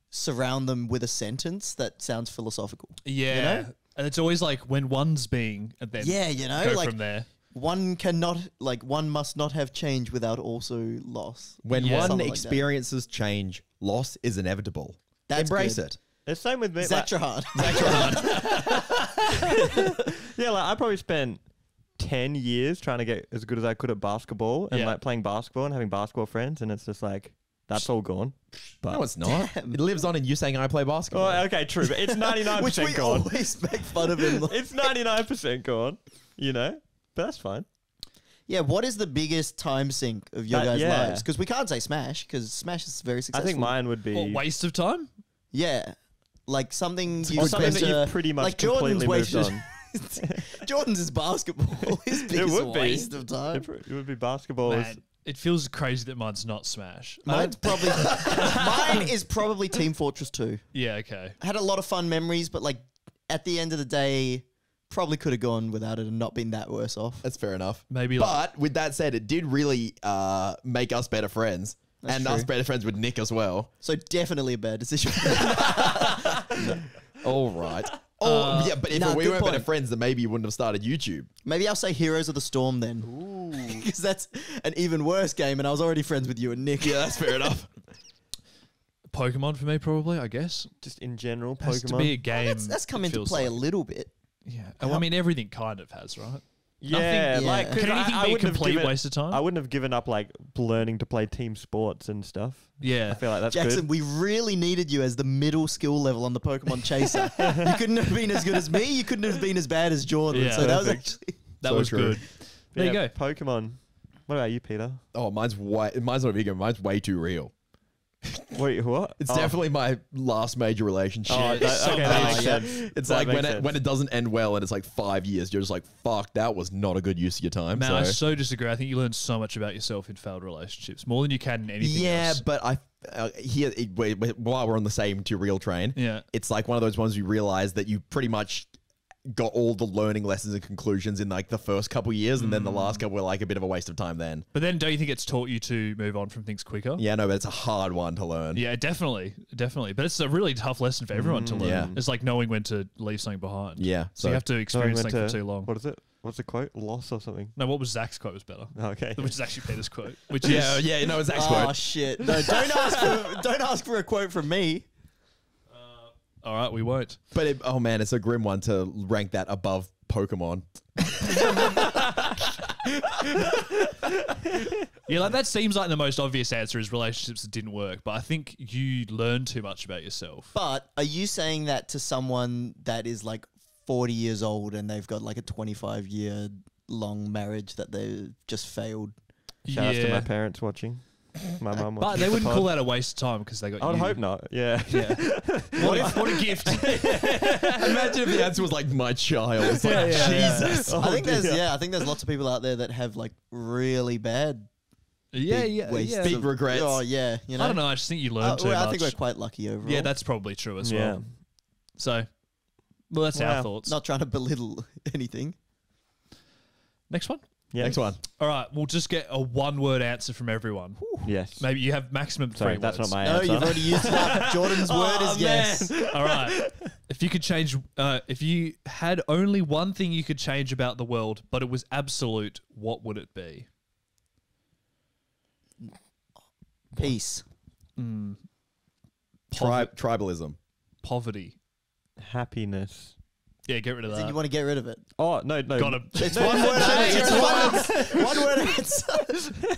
surround them with a sentence that sounds philosophical. Yeah. You know? And it's always like when one's being, and then Yeah, you know, go like from there. one must not have change without also loss. When Yeah. one Something like that. experiences change, loss is inevitable. That's Embrace good. it. the same with me. Zack Like, Trahan. yeah, like I probably spent 10 years trying to get as good as I could at basketball and Yeah. like playing basketball and having basketball friends, and it's just like that's all gone. But No, it's not. It lives on in you saying I play basketball. oh, okay, true, but it's 99% Which we gone. always make fun of him. It's 99% gone, you know, but that's fine. Yeah, what is the biggest time sink of your That- guys' yeah. lives? Because we can't say Smash, because Smash is very I successful. think mine would be What, waste of time? Yeah, like something you or something that spent, you've pretty much like completely Jordan's moved wasted. on. Jordan's is basketball. His biggest would be. waste of time. It would be basketball. Man, it feels crazy that mine's not Smash. Mine's probably mine is probably Team Fortress 2. Yeah, okay. I had a lot of fun memories, but like at the end of the day, probably could have gone without it and not been that worse off. That's fair enough. Maybe like, But with that said, it did really make us better friends. That's and true. us better friends with Nick as well. So definitely a bad decision. All right. Oh, yeah, but if nah, we good weren't better point. friends, then maybe you wouldn't have started YouTube. Maybe I'll say Heroes of the Storm then. Because that's an even worse game, and I was already friends with you and Nick. Yeah, that's fair enough. Pokemon for me, probably, I guess. just in general, Has to be a Pokemon. game. That's come it into feels play like. a little bit. Yeah. Oh, I mean, everything kind of has, right? Yeah, Nothing- like yeah. 'cause Can anything be a wouldn't have complete given- waste of time? I wouldn't have given up like learning to play team sports and stuff. Yeah. I feel like that's Jackson, good. we really needed you as the middle skill level on the Pokemon Chaser. You couldn't have been as good as me. You couldn't have been as bad as Jordan. Yeah. So that was Perfect. actually... That So was true. good. There you Yeah, go. Pokemon. What about you, Peter? Oh, mine's not a big one. Mine's way too real. Wait, what? It's Oh. definitely my last major relationship. Oh, that, okay, that makes yeah. sense. It's That like makes when sense. when it doesn't end well and it's like 5 years, you're just like, fuck, that was not a good use of your time. Man, I so. so disagree. I think you learn so much about yourself in failed relationships, more than you can in anything Yeah, else. but while we're on the same to real train, Yeah. it's like one of those ones you realize that you pretty much got all the learning lessons and conclusions in like the first couple years, and then the last couple were like a bit of a waste of time then. But then don't you think it's taught you to move on from things quicker? Yeah, no, but it's a hard one to learn. Yeah, definitely. But it's a really tough lesson for everyone to learn. Yeah. It's like knowing when to leave something behind. Yeah. So you have to experience Knowing something when for too long. What is it? What's the quote? Loss or something? No, what was Zach's quote was better. Okay. Which is actually Peter's quote. Which Yeah, is... yeah, no, it's Zach's Oh quote. shit! No, don't ask for a quote from me. All right, we won't. But oh man, it's a grim one to rank that above Pokemon. Yeah, like that seems like the most obvious answer is relationships that didn't work, but I think you learn too much about yourself. But are you saying that to someone that is like 40 years old and they've got like a 25-year long marriage that they just failed? Shout out to my parents watching. My mum But watching. they the wouldn't pod. call that a waste of time because they got I would you. hope not. Yeah. Yeah. What a gift. Imagine if the answer was like my child. It's like, Jesus. I think there's lots of people out there that have like really bad wastes Big of- regrets. Oh yeah, you know. I don't know. I just think you learn too much. I think we're quite lucky overall. Yeah, that's probably true as Yeah. well. So, well, that's our thoughts. not trying to belittle anything. Next one. Yeah. Next one. All right, we'll just get a one-word answer from everyone. Yes. Maybe you have maximum 3 Sorry, words. that's not my No, answer. you've already used it up. Jordan's word is yes. All right. If you could change, if you had only one thing you could change about the world, but it was absolute, what would it be? Peace. Tribalism. Poverty. Happiness. Yeah, get rid of Then that. you want to get rid of it. Oh, no. Got him. It's one word. It's one word answer.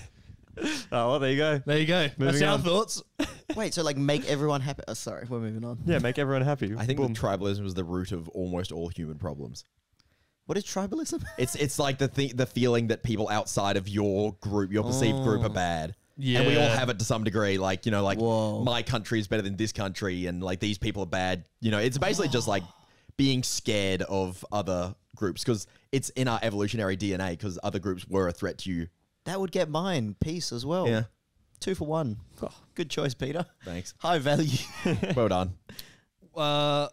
Oh, well, there you go. There you go. That's Moving our on. thoughts. Wait, so like make everyone happy. Oh, sorry, we're moving on. Yeah, make everyone happy. I think Boom. tribalism is the root of almost all human problems. What is tribalism? It's like the feeling that people outside of your group, your perceived group, are bad. Yeah. And we all have it to some degree. Like, you know, like Whoa. my country is better than this country, and like these people are bad. You know, it's basically just like being scared of other groups because it's in our evolutionary DNA because other groups were a threat to you. That would get mine. Peace as well. Yeah. 2 for 1. Oh, good choice, Peter. Thanks. High value. Well done.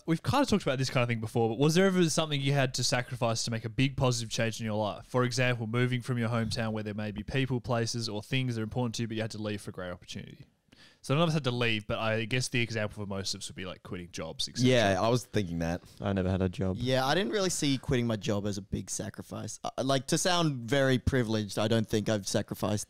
We've kind of talked about this kind of thing before, but was there ever something you had to sacrifice to make a big positive change in your life? For example, moving from your hometown where there may be people, places, or things that are important to you, but you had to leave for a great opportunity. So none of us had to leave, but I guess the example for most of us would be like quitting jobs, etc. Yeah, I was thinking that. I never had a job. Yeah, I didn't really see quitting my job as a big sacrifice. Like, to sound very privileged, I don't think I've sacrificed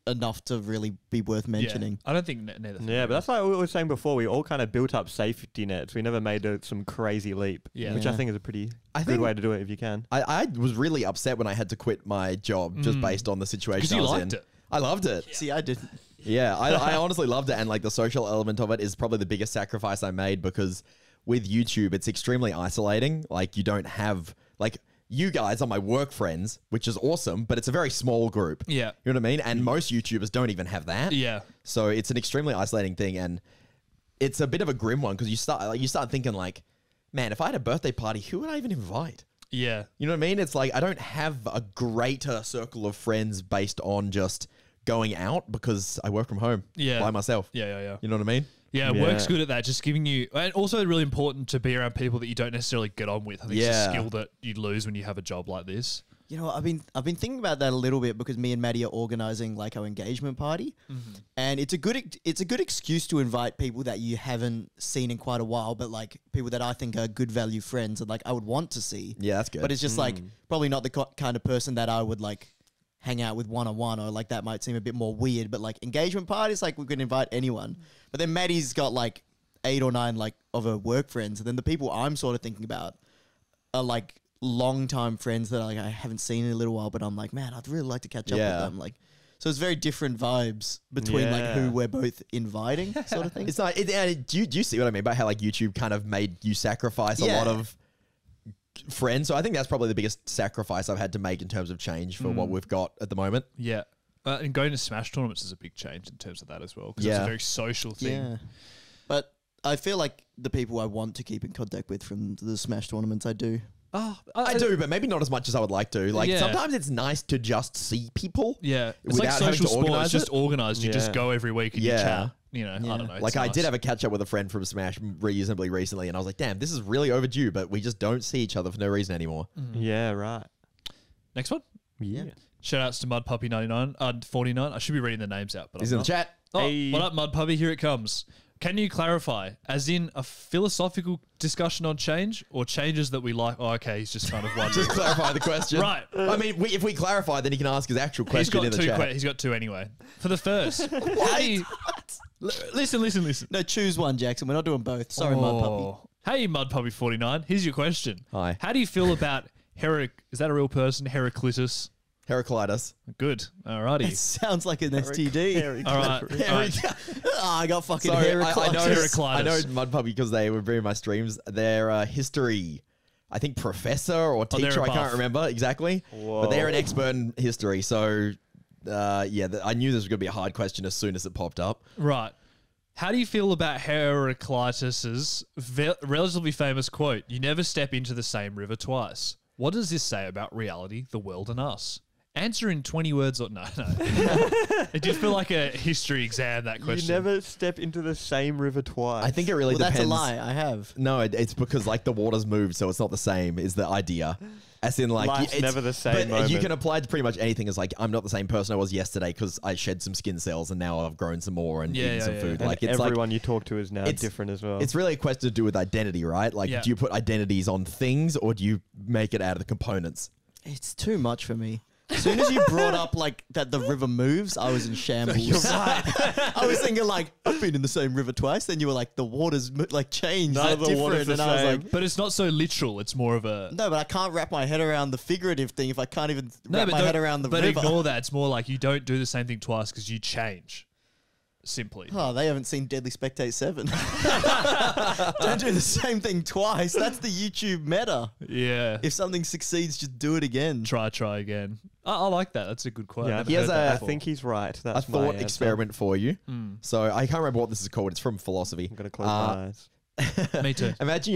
enough to really be worth mentioning. I don't think neither. Yeah, but that's like what we were saying before. We all kind of built up safety nets. We never made some crazy leap, Yeah. which I Yeah. think is a pretty good think- way to do it if you can. I was really upset when I had to quit my job just based on the situation 'Cause I you was liked in. it. I loved it. See, I didn't. Yeah, I honestly loved it. And like the social element of it is probably the biggest sacrifice I made because with YouTube, it's extremely isolating. Like you don't have, like you guys are my work friends, which is awesome, but it's a very small group. Yeah. You know what I mean? And most YouTubers don't even have that. Yeah. So it's an extremely isolating thing. And it's a bit of a grim one because you start thinking like, man, if I had a birthday party, who would I even invite? Yeah. You know what I mean? It's like I don't have a greater circle of friends based on just going out because I work from home by myself. Yeah. You know what I mean? Yeah, Yeah. work's good at that. Just giving you, and also really important to be around people that you don't necessarily get on with. I think it's a Yeah. skill that you lose when you have a job like this. You know, I've been thinking about that a little bit because me and Maddie are organizing like our engagement party, and it's a good excuse to invite people that you haven't seen in quite a while, but like people that I think are good value friends and like I would want to see. Yeah, that's good. But it's just like probably not the kind of person that I would like hang out with one-on-one, or like that might seem a bit more weird. But like engagement parties, like we can invite anyone. But then Maddie's got like 8 or 9 like of her work friends, and then the people I'm sort of thinking about are like long-time friends that like I haven't seen in a little while, but I'm like, man, I'd really like to catch up with them. Like, so it's very different vibes between like who Yeah. we're both inviting, sort of thing. It's not. Do you see what I mean by how like YouTube kind of made you sacrifice a Yeah. lot of friends? So I think that's probably the biggest sacrifice I've had to make in terms of change for what we've got at the moment. Yeah. And going to Smash tournaments is a big change in terms of that as well. Because it's Yeah. a very social thing. Yeah, but I feel like the people I want to keep in contact with from the Smash tournaments, I do. Oh, I do, but maybe not as much as I would like to. Like Yeah. sometimes it's nice to just see people. Yeah. It's like Without having social to sport. organise It's just it. organized. You just Yeah. go every week and you Yeah. chat. you know, I don't know. Like it's I nice. did have a catch up with a friend from Smash reasonably recently, and I was like, "Damn, this is really overdue." But we just don't see each other for no reason anymore. Yeah, right. Next one. Yeah. Shout outs to Mud Puppy 99, 49. I should be reading the names out, but He's I'm in the not. chat. Oh, Hey. what up, Mud Puppy? Here it comes. Can you clarify, as in a philosophical discussion on change, or changes that we like? Oh, okay, he's just kind of wondering. Just clarify the question, Right. I mean, if we clarify, then he can ask his actual He's question got in the two. chat. He's got two anyway. For the first, how do you, listen. No, choose one, Jackson. We're not doing both. Sorry, Mud Puppy. Oh. Hey, Mud Puppy 49. Here's your question. Hi. How do you feel about Is that a real person? Heraclitus. Heraclitus. Good. Alrighty. It sounds like an STD. All right. I got fucking Sorry, hair. I know Heraclitus. Mud Puppy because they were very my streams. Their history, I think professor or they're teacher, a I can't buff. remember exactly. But they're an expert in history, so I knew this was going to be a hard question as soon as it popped up. Right. How do you feel about Heraclitus's relatively famous quote, "You never step into the same river twice"? What does this say about reality, the world, and us? Answer in 20 words or no. It did feel like a history exam, that question. You never step into the same river twice. I think it really Well, depends. that's a lie. I have. No, it's because like the water's moved, so it's not the same. Is the idea? As in, like Life's it's never the same But moment. you can apply it to pretty much anything. As like, I'm not the same person I was yesterday because I shed some skin cells and now I've grown some more and eaten some food. And Like it's everyone like you talk to is now it's- different as well. it's really a question to do with identity, right? Like, Yeah. do you put identities on things or do you make it out of the components? It's too much for me. As soon as you brought up like that the river moves, I was in shambles. I was thinking like, I've been in the same river twice. Then you were like, the water's like changed. No, It's the water's different. the And I was same. like, But it's not so literal. It's more of a... no, but I can't wrap my head around the figurative thing if I can't even wrap my head around the but river. ignore that. It's more like you don't do the same thing twice because you change. Simply. Oh, they haven't seen Deadly Spectate 7. Don't do the same thing twice. That's the YouTube meta. Yeah. If something succeeds, just do it again. Try again. I like that. That's a good quote. yeah, I've never He has heard that a- I before. think he's right. A That's my thought answer. experiment for you. Hmm. So I can't remember what this is called. It's from philosophy. I'm gonna close my eyes. Me too. Imagine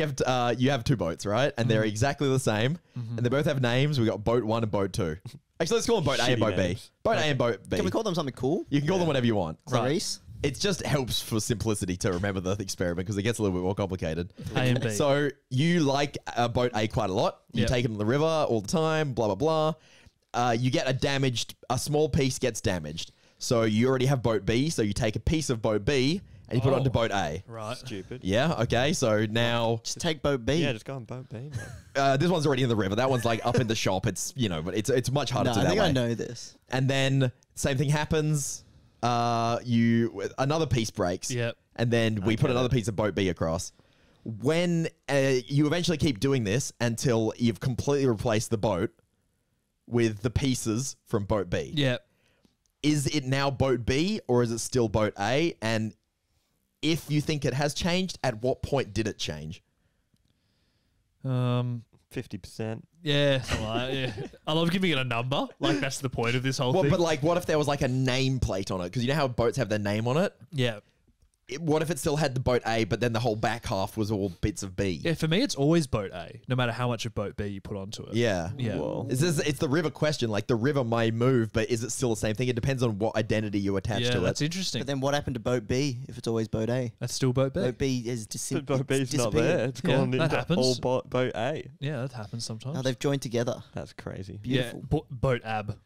you have two boats, right? And they're exactly the same, and they both have names. We got boat 1 and boat 2. Actually, let's call them boat A and Shitty boat B. names. Boat A and boat B. Can we call them something cool? You can call them whatever you want. Clarice? It just helps for simplicity to remember the experiment because it gets a little bit more complicated. A and B. So you like boat A quite a lot. You Yep. take it on the river all the time. Blah blah blah. You get a small piece gets damaged. So you already have boat B. So you take a piece of boat B and you put it onto boat A. Right. Stupid. Yeah. Okay. So now Just take boat B. Yeah, just go on boat B, man. this one's already in the river. That one's like up in the shop. It's but it's much harder No, to do I that think way. I know this. And then same thing happens. Another piece breaks. Yep. And then we put another piece of boat B across. When you eventually keep doing this until you've completely replaced the boat with the pieces from boat B. Yeah. Is it now boat B or is it still boat A? And if you think it has changed, at what point did it change? 50%. Yeah. Something like that, yeah. I love giving it a number. Like that's the point of this whole Well, thing. but like, what if there was like a name plate on it? Because you know how boats have their name on it? yeah. What if it still had the boat A, but then the whole back half was all bits of B? Yeah. For me, it's always boat A, no matter how much of boat B you put onto it. Yeah. Yeah. Whoa. It's the river question. Like the river may move, but is it still the same thing? It depends on what identity you attach Yeah. to That's it. interesting. But then what happened to boat B if it's always boat A? That's still boat B. Boat B is But boat B's not there. It's Yeah, gone that into happens. all boat A. Yeah, that happens sometimes. Now they've joined together. That's crazy. Beautiful. Yeah. Boat ab.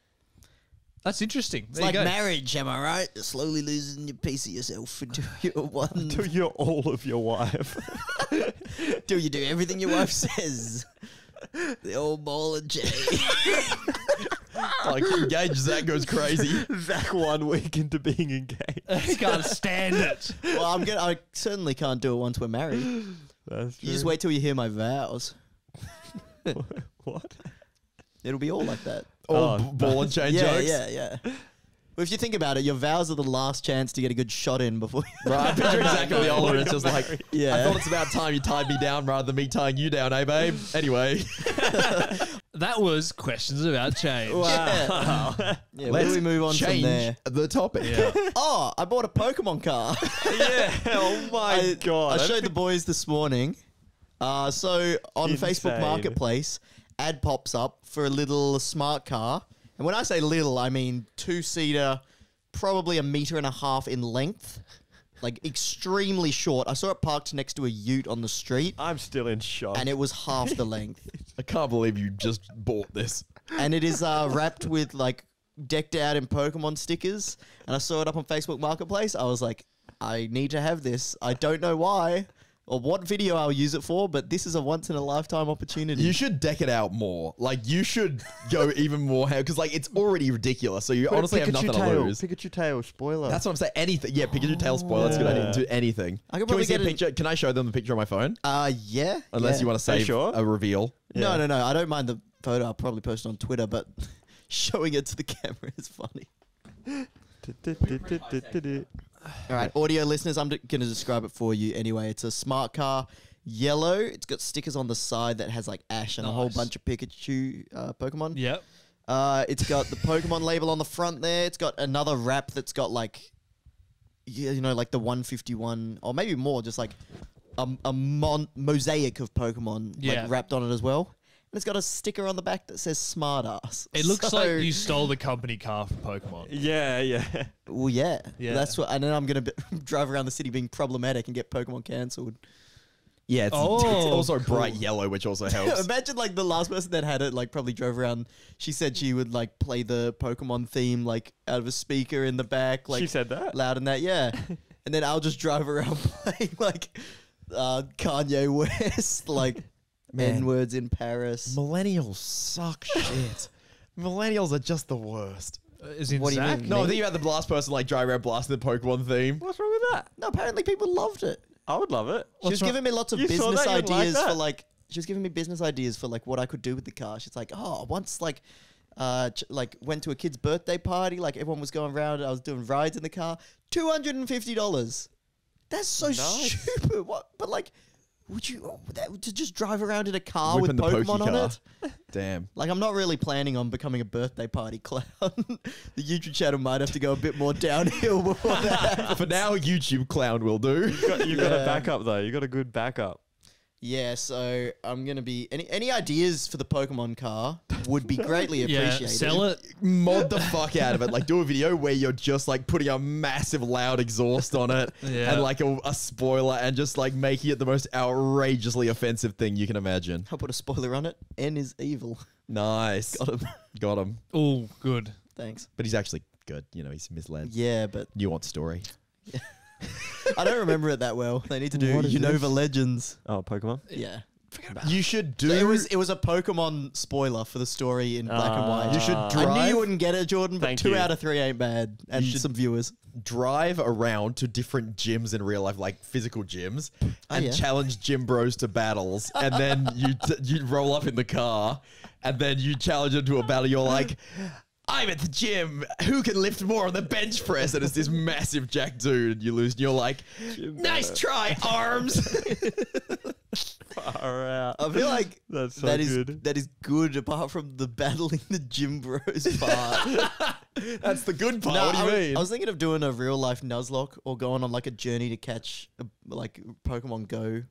That's interesting. It's There like you go. marriage, am I right? You're slowly losing your piece of yourself until you're one. Until you're all of your wife. Till you do everything your wife says. The old ball and chain. Like engaged Zack goes crazy. Zack 1 week into being engaged. I can't stand it. Well, I certainly can't do it once we're married. That's You just true. wait till you hear my vows. What? It'll be all like that. All Oh, ball and chain Yeah, jokes. yeah. Well, if you think about it, your vows are the last chance to get a good shot in before. Right, I picture exactly the older. It's just like, Yeah. I thought it's about time you tied me down rather than me tying you down, eh, babe? Anyway, That was questions about change. Wow. Yeah, where let's do we move on from change there? the topic. Yeah. Oh, I bought a Pokemon car. Yeah. Oh my god. I showed the boys this morning. So on Facebook Insane. Marketplace, ad pops up for a little smart car. And when I say little, I mean 2-seater, probably 1.5 meters in length. like extremely short. I saw it parked next to a ute on the street, I'm still in shock. and it was half the length. I can't believe you just bought this. And it is wrapped with like decked out in Pokemon stickers. And I saw it up on Facebook Marketplace. I was like, I need to have this. I don't know why or what video I'll use it for, but this is a once in a lifetime opportunity. You should deck it out more. Like, you should go even more because like it's already ridiculous. So you honestly have nothing to lose. Pikachu tail, spoiler. That's what I'm saying. Anything. Yeah, Pikachu tail spoiler. That's a good idea. Do anything. I could Can we probably see a get picture? Can I show them the picture on my phone? Yeah. Unless yeah. you want to save sure? a reveal. No. I don't mind the photo. I'll probably post it on Twitter, but showing it to the camera is funny. All right, audio listeners, I'm going to describe it for you anyway. It's a smart car, yellow. It's got stickers on the side that has like Ash and a whole Nice. bunch of Pikachu Pokemon. Yep. It's got the Pokemon label on the front there. It's got another wrap that's got like, you know, like the 151 or maybe more, just like a mosaic of Pokemon Yeah. like wrapped on it as well. And it's got a sticker on the back that says Smartass. It looks So- like you stole the company car from Pokemon. Yeah. Well, yeah. Yeah. That's what. And then I'm gonna drive around the city being problematic and get Pokemon cancelled. Yeah, it's Oh, also bright yellow, which also helps. Imagine like the last person that had it like probably drove around. She said she would like play the Pokemon theme like out of a speaker in the back, like She said that? loud and that, yeah. And then I'll just drive around playing like Kanye West, like Man. N-words in Paris. Millennials suck shit. Millennials are just the worst. Is in What do you Zack? mean? No, I'm thinking about the last person like driving around blasting the Pokemon theme. What's wrong with that? No, apparently people loved it. I would love it. She was giving me lots of You saw business that? You didn't like ideas for that? like. She was giving me business ideas for like what I could do with the car. She's like, oh, once like, like went to a kid's birthday party. Like everyone was going around. I was doing rides in the car. $250. That's so Nice. stupid. What? But like, would you to just drive around in a car Whipping with the Pokemon Poke on car. it? Damn. Like, I'm not really planning on becoming a birthday party clown. The YouTube channel might have to go a bit more downhill before that. For now, YouTube clown will do. You've got a backup though. You got a good backup. Yeah, so I'm gonna be any ideas for the Pokemon car would be greatly Yeah, appreciated. sell it. Mod the fuck out of it. Like, do a video where you're just like putting a massive loud exhaust on it Yeah. and like a spoiler and just like making it the most outrageously offensive thing you can imagine. I'll put a spoiler on it. N is evil. Nice. Got him. Got him. Oh, good. Thanks. But he's actually good. You know, he's misled. Yeah, but Nuanced story. I don't remember it that well. They need to do What is Unova this? Legends. Oh, Pokemon. Yeah. You should do. So it was a Pokemon spoiler for the story in black and white. You should I knew drive- you wouldn't get it, Jordan, but Thank 2 you. out of 3 ain't bad. And You should- some viewers. drive around to different gyms in real life, like physical gyms, and yeah. challenge gym bros to battles. And then you roll up in the car, and then you challenge them to a battle. You're like, I'm at the gym. Who can lift more on the bench press? And it's this massive jack dude, and you lose. And you're like, nice try, arms. Far out. I feel like That's so that is good. that is good apart from the battling the gym bros part. That's the good part. No, what do you mean? I was thinking of doing a real life Nuzlocke or going on like a journey to catch like Pokemon Go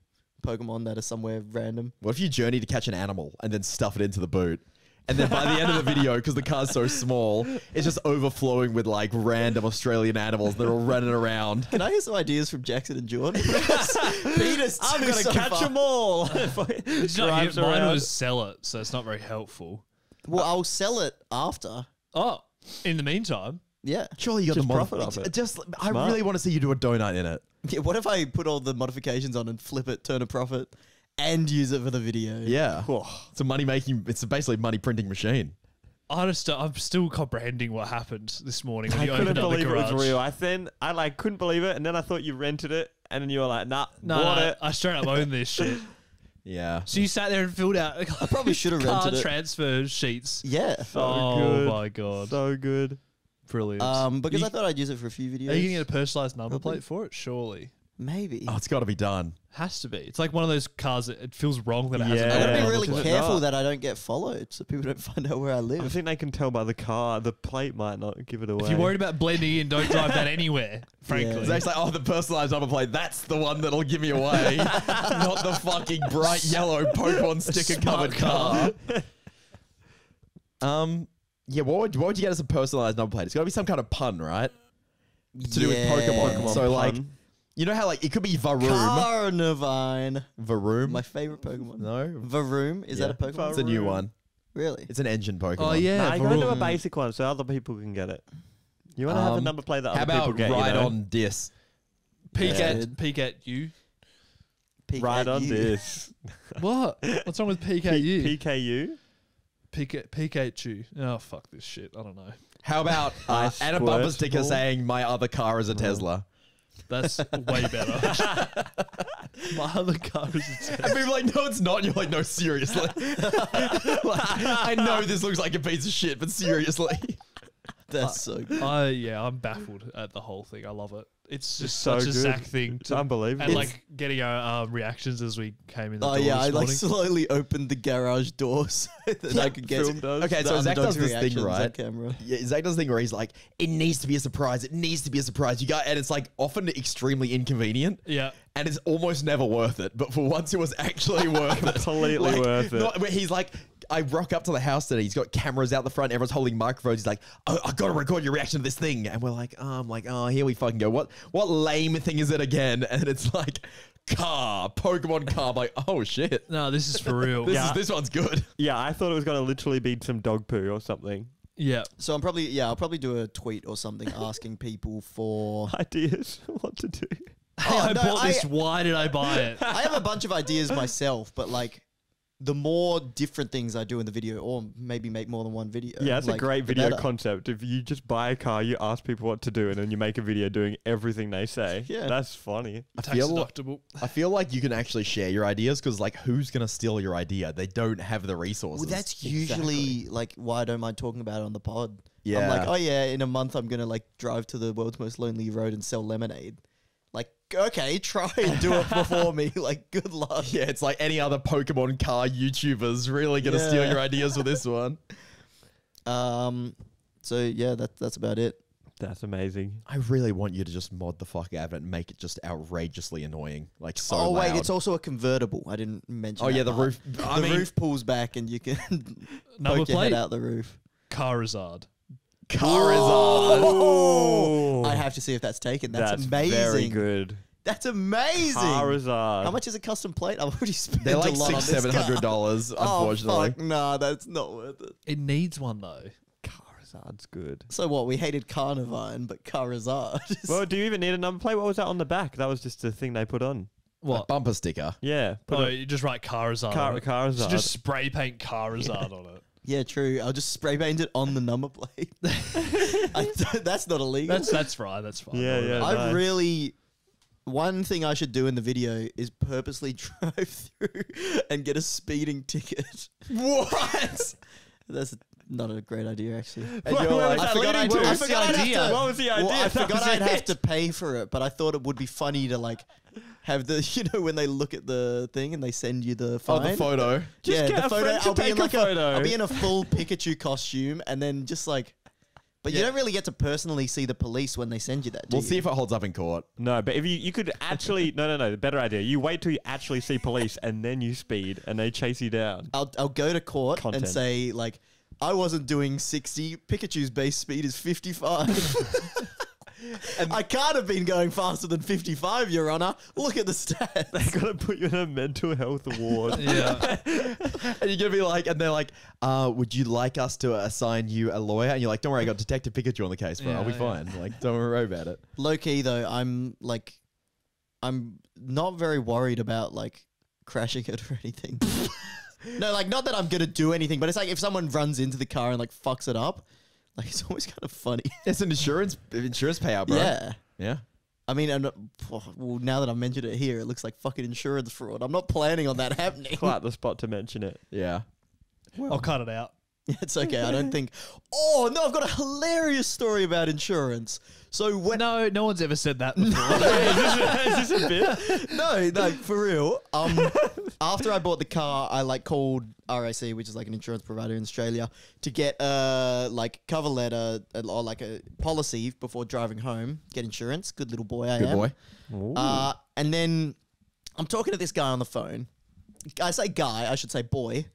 Pokemon that are somewhere random. What if you journey to catch an animal and then stuff it into the boot? And then by the end of the video, because the car's so small, it's just overflowing with like random Australian animals. They're all running around. Can I hear some ideas from Jackson and Jordan? Peter's I'm too gonna so catch far. them all. It's not, Drives mine around. was sell it, so it's not very helpful. Well, I'll sell it after. Oh, in the meantime, Yeah. Surely you got Just the profit off it. Just, I Smart. really want to see you do a donut in it. Yeah. What if I put all the modifications on and flip it, turn a profit, and use it for the video? Yeah, it's a money making. It's basically a money printing machine. I'm still comprehending what happened this morning when I you couldn't opened up the believe it garage. was real. I like couldn't believe it, and then I thought you rented it, and then you were like, nah, No, bought no, it. I straight up own this shit. Yeah, So you sat there and filled out. I probably should have car rented it. transfer sheets. Yeah. Oh good. my god, So good. brilliant. Because You- I thought I'd use it for a few videos. Are you gonna get a personalized number plate for it? Surely, Maybe. oh, it's got to be done. has to be. It's like one of those cars that it feels wrong that it I hasn't. gotta got be a really number plate. careful not? that I don't get followed, so people don't find out where I I live. think they can tell by the car. The plate might not give it away. If you're worried about blending in, don't drive that anywhere. Frankly, It's like, oh, the personalized number plate. That's the one that'll give me away, not the fucking bright yellow Pokemon sticker covered car. Yeah. What would you get as a personalized number plate? It's got to be some kind of pun, right? To do with Pokemon. Pokemon So like, pun. You know how like it could be Varoom. Carnivine. Varoom. My favorite Pokemon. No. Varoom. Is that a Pokemon? It's a new one. Really? It's an engine Pokemon. Oh yeah. Nah, you gotta do a Varroom. basic one so other people can get it. You want to have a number play that How other people about get, Ride you know? on Dis? Peek Yeah. at you. Peek Right at on you. this. What? What's wrong with peek at you? PKU? Peek at you. Oh fuck this shit. I don't know. How about I and a bumper squirt sticker ball. saying my other car is a Tesla? That's way better. My other car is a And people are like, no, it's not. And you're like, no, seriously. Like, I know this looks like a piece of shit, but seriously. That's so good. I'm baffled at the whole thing. I love it. It's just so such a good. Zack thing. It's unbelievable. And like getting our reactions as we came in the Oh door yeah, I this like morning. slowly opened the garage door so that I could get Film does. Okay, the so Zach does Underdogs this thing, reactions on right? camera. Yeah, Zach does this thing where he's like, it needs to be a surprise. It needs to be a surprise. You got, and it's like often extremely inconvenient. Yeah. And it's almost never worth it. But for once, it was actually worth it. Completely worth it. Where he's like, I rock up to the house today. He's got cameras out the front. Everyone's holding microphones. He's like, oh, I got to record your reaction to this thing. And we're like, oh, here we fucking go. What lame thing is it again? And it's like, Pokemon car. I'm like, oh shit. No, this is for real. This one's good. Yeah, I thought it was going to literally be some dog poo or something. Yeah. So I'll probably do a tweet or something asking people for. Ideas what to do. Hey, I no, bought this. Why did I buy it? I have a bunch of ideas myself, but like the more different things I do in the video, or maybe make more than one video. Yeah, it's like, a great the video better. concept. If you just buy a car, you ask people what to do, and then you make a video doing everything they say. Yeah. That's funny. Tax deductible. I feel like you can actually share your ideas because, like, who's gonna steal your idea? They don't have the resources. Well, that's usually like why I don't mind talking about it on the pod. I'm Yeah. like, oh yeah, in a month I'm gonna like drive to the world's most lonely road and sell lemonade. Like, okay, try and do it before me. Like, good luck. Yeah, it's like any other Pokemon car YouTubers really gonna steal Yeah. your ideas for this one. So yeah, that's about it. That's amazing. I really want you to just mod the fuck out of it and make it just outrageously annoying, like so. Oh wait, loud. it's also a convertible. I didn't mention. Oh, that yeah, the part. roof- I The mean- roof pulls back and you can Number poke your head plate. out the roof. Charizard. Charizard. Oh, I have to see if that's taken. That's amazing. Very good. That's amazing. Charizard. How much is a custom plate? I've already spent They're like a lot on this $600-700. Unfortunately, Oh, fuck, nah, that's not worth it. It needs one though. Charizard's good. So what? We hated Carnivine, but Charizard. Well, do you even need a number plate? What was that on the back? That was just the thing they put on. a What? bumper sticker. Yeah. Put Oh, a- you just write Charizard. Car- on it. Charizard. So just spray paint Charizard on it. Yeah, true. I'll just spray paint it on the number plate. That's not illegal. That's right. That's fine. Yeah, yeah. I nice. really. One thing I should do in the video is purposely drive through and get a speeding ticket. What? That's not a great idea, actually. And you're like, I forgot I'd What's the idea? have to. What was the idea? Well, I That forgot was I'd have it. to pay for it, but I thought it would be funny to like have the when they look at the thing and they send you the Oh, fine. the photo. Just yeah, get the a photo. friend to I'll be take in a like photo. I'll be in a full Pikachu costume, and then just like. But you Yeah. don't really get to personally see the police when they send you that. Do We'll you? see if it holds up in court. No, but if you could actually no, the better idea. You wait till you actually see police and then you speed and they chase you down. I'll go to court Content. and say like I wasn't doing 60. Pikachu's base speed is 55. I can't have been going faster than 55, Your Honor. Look at the stats. They gotta put you in a mental health ward. Yeah. And you're gonna be like, and they're like, would you like us to assign you a lawyer? And you're like, don't worry, I got Detective Pikachu on the case, bro. Yeah, I'll be yeah. fine. Like, don't worry about it. Low key though, I'm not very worried about like crashing it or anything. No, like not that I'm gonna do anything, but it's like if someone runs into the car and like fucks it up, like it's always kind of funny. It's an insurance payout, bro. Yeah. Yeah. I mean, well, now that I've mentioned it here, it looks like fucking insurance fraud. I'm not planning on that happening. Quite the spot to mention it. Yeah. I'll cut it out. It's okay. I don't think. Oh no, I've got a hilarious story about insurance. So when No one's ever said that before. Is this a bit? no, for real. After I bought the car, I like called RAC, which is like an insurance provider in Australia, to get like cover letter or like a policy before driving home. Get insurance. Good little boy, I Good am. boy. And then I'm talking to this guy on the phone. I say guy, I should say boy.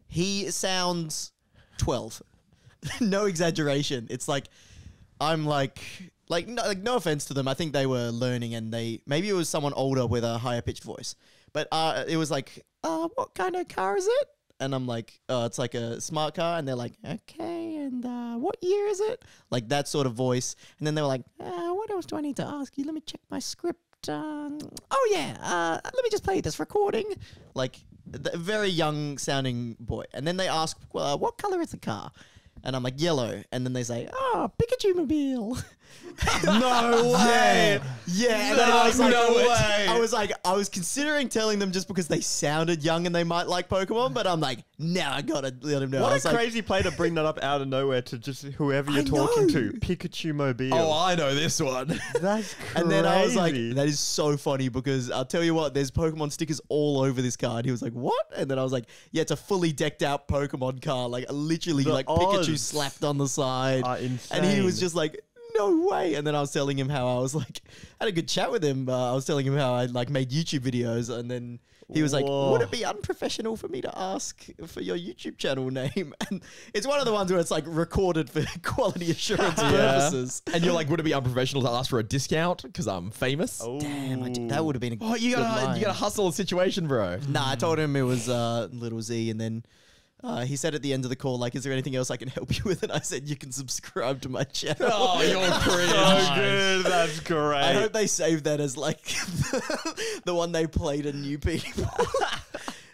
He sounds 12. No exaggeration. It's like I'm like Like no offense to them. I think they were learning and maybe it was someone older with a higher pitched voice. But it was like, what kind of car is it? And I'm like, oh, it's like a smart car. And they're like, okay, and what year is it? Like that sort of voice. And then they were like, what else do I need to ask you? Let me check my script. Oh yeah, let me just play this recording. Like a very young sounding boy. And then they ask, what color is the car? And I'm like, yellow. And then they say, Pikachu mobile. No way. Yeah. And then I was considering telling them just because they sounded young and they might like Pokemon, but I'm like, nah, I gotta let them know. What a crazy play to bring that up out of nowhere to just whoever you're talking to. Pikachu mobile. Oh, I know this one. That's crazy. And then I was like, that is so funny because I'll tell you what, there's Pokemon stickers all over this car. And he was like, what? And then I was like, yeah, it's a fully decked out Pokemon car. Like literally The like Pikachu odds slapped on the side. are And he was insane. just like, no way. And then I was telling him how I was like, I had a good chat with him. I was telling him how I like made YouTube videos. And then he was like, Whoa. would it be unprofessional for me to ask for your YouTube channel name? And it's one of the ones where it's like recorded for quality assurance purposes. And you're like, would it be unprofessional to ask for a discount because I'm famous? Oh. Damn, that would have been a Oh, you good gotta line. hustle a situation, bro. Nah, I told him it was little Z, and then he said at the end of the call, like, is there anything else I can help you with? And I said, you can subscribe to my channel. Oh, you're cringe. So good. That's great. I hope they saved that as like the one they play to new people.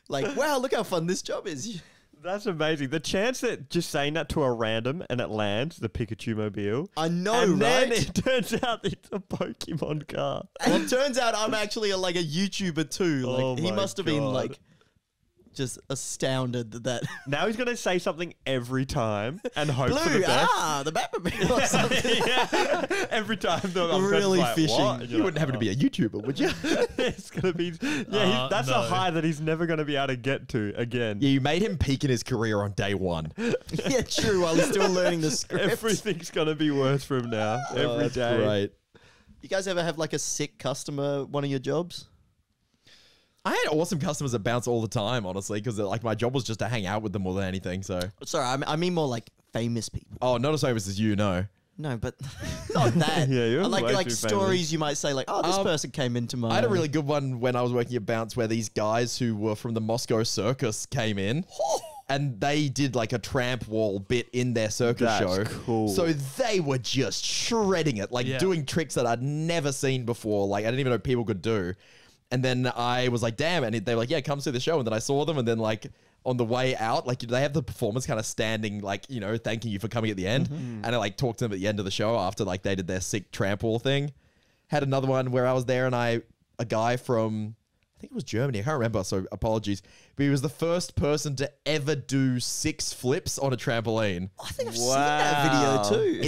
Like, wow, look how fun this job is. That's amazing. The chance that just saying that to a random and it lands, the Pikachu mobile. I know, And then right? it turns out it's a Pokemon car. Well, it turns out I'm actually like a YouTuber too. Like, Oh he my must have been God. like just astounded that Now he's going to say something every time and hope for the Blue, best. the Batmobile or something. Yeah. Every time I'm Really like, fishing. what? And You you're wouldn't happen to be a YouTuber, would you? like, it's going to be. Yeah, that's no. a high that he's never going to be able to get to again. Yeah, you made him peak in his career on day one. Yeah, true. While he's still learning the script. Everything's going to be worse for him now. Every day. Right. You guys ever have like a sick customer, one of your jobs? I had awesome customers at Bounce all the time, honestly, because like my job was just to hang out with them more than anything. So, Sorry, I mean more like famous people. oh, not as famous as you, no. No, but not that. Yeah, you're like way like too stories famous. you might say like, oh, this person came into my. I had a really good one when I was working at Bounce where these guys who were from the Moscow Circus came in. And they did like a tramp wall bit in their circus That's show. cool. So they were just shredding it, like Yeah. doing tricks that I'd never seen before. Like I didn't even know people could do. And then I was like, damn. And they were like, yeah, come see the show. And then I saw them. And then like on the way out, like they have the performers kind of standing, like, you know, thanking you for coming at the end. And I like talked to them at the end of the show after like they did their sick tramp wall thing. Had another one where I was there and a guy from, I think it was Germany. I can't remember, so apologies. But he was the first person to ever do 6 flips on a trampoline. I think I've seen that video too.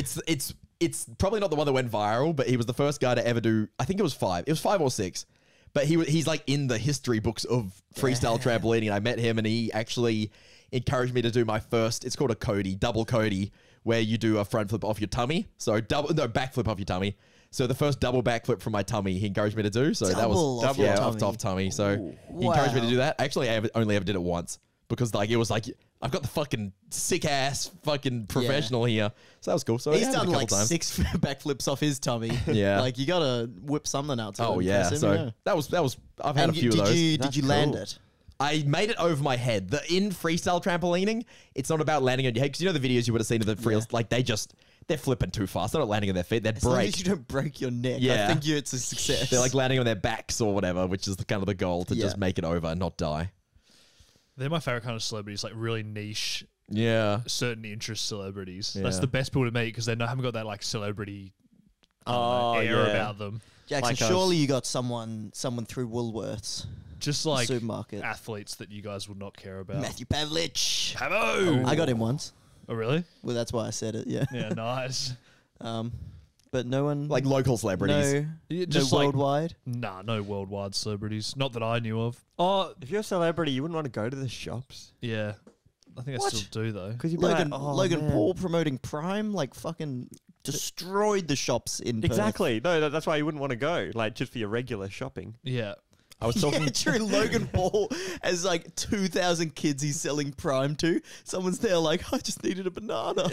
It's probably not the one that went viral, but he was the first guy to ever do, I think it was 5. It was 5 or 6. But he's like in the history books of freestyle trampolining. And I met him and he actually encouraged me to do my first, it's called a Cody, double Cody, where you do a front flip off your tummy. So back flip off your tummy. So the first double backflip from my tummy, he encouraged me to do. So that Double was off your tummy. off tummy. So he encouraged me to do that. Actually, I only ever did it once because like it was like I've got the fucking sick ass fucking professional here. So that was cool. So He's yeah, I did it done a couple like times. 6 backflips off his tummy. Yeah. Like you gotta whip something out. To Oh yeah. impress him, So yeah. that was I've had And a few of those. did That's you land cool. it? I made it over my head. In freestyle trampolining, it's not about landing on your head because you know the videos you would have seen of the freels, like they're flipping too fast. They're not landing on their feet. They'd As long break. as you don't break your neck, I Yeah. think it's a success. They're like landing on their backs or whatever, which is kind of the goal to Yeah. just make it over and not die. They're my favorite kind of celebrities, like really niche, Yeah. certain interest celebrities. Yeah. That's the best people to meet because they haven't got that like celebrity air yeah. about them. Jackson, like us. surely you got someone through Woolworths Just like supermarket. athletes that you guys would not care about. Matthew Pavlich. Pavo! I got him once. Oh, really? Well, that's why I said it. Yeah. Yeah, nice. But no one Like local celebrities. No, Yeah, no just like- worldwide. Nah, no worldwide celebrities. Not that I knew of. Oh, If you're a celebrity, you wouldn't want to go to the shops. yeah. I think I What? still do, though. Because you'd Logan be like, oh, Logan man. Paul promoting Prime, like fucking destroyed the shops in Perth. Exactly. No, that's why you wouldn't want to go. Like, just for your regular shopping. Yeah. I was talking. Yeah, true. Logan Paul has like 2,000 kids he's selling Prime to. Someone's there like, I just needed a banana.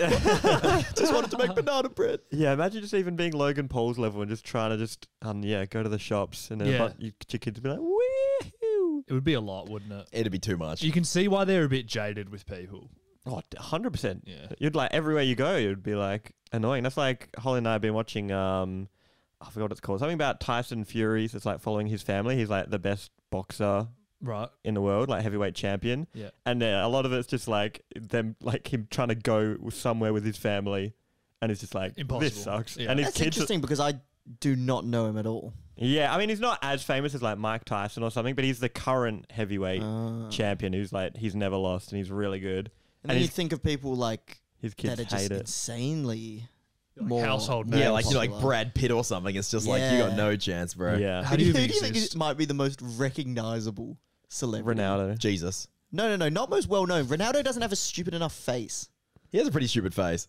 Just wanted to make banana bread. Yeah, imagine just even being Logan Paul's level and just trying to just, go to the shops and then Yeah. your kids would be like, woohoo. It would be a lot, wouldn't it? It'd be too much. You can see why they're a bit jaded with people. Oh, 100%. Yeah. You'd like, everywhere you go, you'd be like annoying. That's like, Holly and I have been watching, I forgot what it's called. Something about Tyson Fury. So it's like following his family. He's like the best boxer Right. in the world, like heavyweight champion. Yeah. And a lot of it's just like them, like him trying to go somewhere with his family. And it's just like, Impossible. this sucks. Yeah. And his That's kids. interesting because I do not know him at all. Yeah, I mean, he's not as famous as like Mike Tyson or something, but he's the current heavyweight champion who's like, he's never lost and he's really good. And then you his, think of people like his kids that are just hate it. insanely Like more household Yeah, names. like you're like popular. Brad Pitt or something. It's just like you got Yeah. no chance, bro. Yeah. How do you Who even do you think exist? might be the most recognizable celebrity? Ronaldo. Jesus, No, not most well known. Ronaldo doesn't have a stupid enough face. he has a pretty stupid face.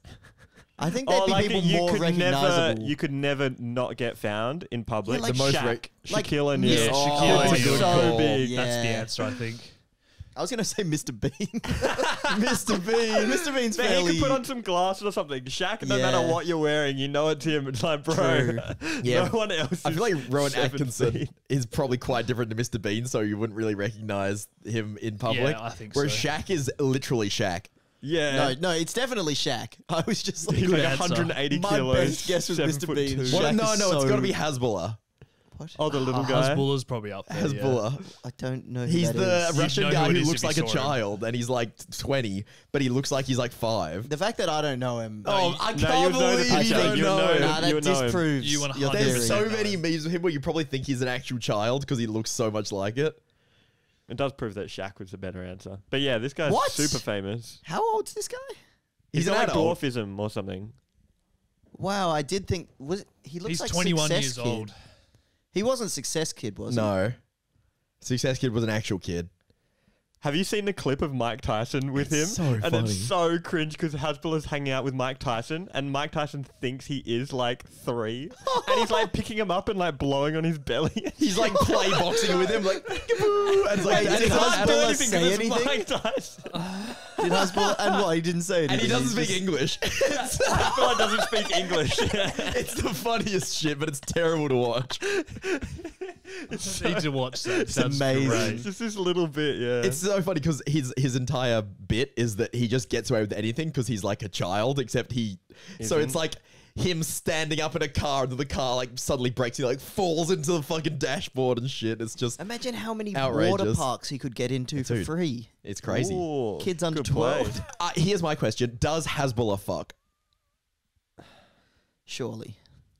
I think there'd be people more recognizable. You could never not get found in public. Yeah, like The most Shaq. like Shaquille O'Neal. Yeah, Oh, Shaquille that's a O'Neal. good call. big. Yeah. That's the answer, I think. I was going to say Mr. Bean. Mr. Bean. Mr. Bean's But fairly... he could put on some glasses or something. Shaq, no Yeah. matter what you're wearing, you know it's him. It's like, bro, True. Yeah. no one else. I feel like Rowan 7 Atkinson feet. is probably quite different to Mr. Bean, so you wouldn't really recognize him in public. Yeah, I think Whereas so. Shaq is literally Shaq. Yeah. No, it's definitely Shaq. I was just like... He's like answer. 180 My kilos. best guess was Mr. 7'2". Bean. Well, Shaq no, is it's so- got to be Hezbollah. What? Oh, the little guy. Hezbollah's probably up there. Hezbollah. I don't know who He's that the is. Russian know guy who it who is looks if you like a saw him. child, and he's like 20, but he looks like he's like 5. The fact that I don't know him... Oh, I No, can't you know the believe you picture. don't You know know him. him. Nah, that You know him. disproves You your 100% theory. There's so know many him. memes of him where you probably think he's an actual child because he looks so much like it. It does prove that Shaq was the better answer. But yeah, this guy's What? super famous. How old's this guy? He's He's an got like adult. dwarfism or something. Wow, I did think... He looks He's like 21 Success years Kid. old. He wasn't Success Kid, was he? No. Success Kid was an actual kid. Have you seen the clip of Mike Tyson with him? It's so and funny. it's so cringe because Hasbullah's hanging out with Mike Tyson, and Mike Tyson thinks he is like 3, and he's like picking him up and like blowing on his belly. He's like play boxing with him, like, "Peekaboo," and it's like, Wait, that did is Hasbulla an adult. say 'cause it's anything? Mike Tyson. Did Hasbulla... And what? He didn't say anything. And he doesn't He's speak just- English. Hasbullah doesn't speak English. It's the funniest shit, but it's terrible to watch. Need to watch that. It sounds amazing. great. It's just this little bit, yeah. It's so funny because his entire bit is that he just gets away with anything because he's like a child, except he. So it's like him standing up in a car and the car like suddenly breaks, he like falls into the fucking dashboard and shit. It's just, Imagine how many water Outrageous. parks he could get into for Dude. free. it's crazy. Ooh, Kids under good play. 12. Here's my question: does Hezbollah fuck? Surely.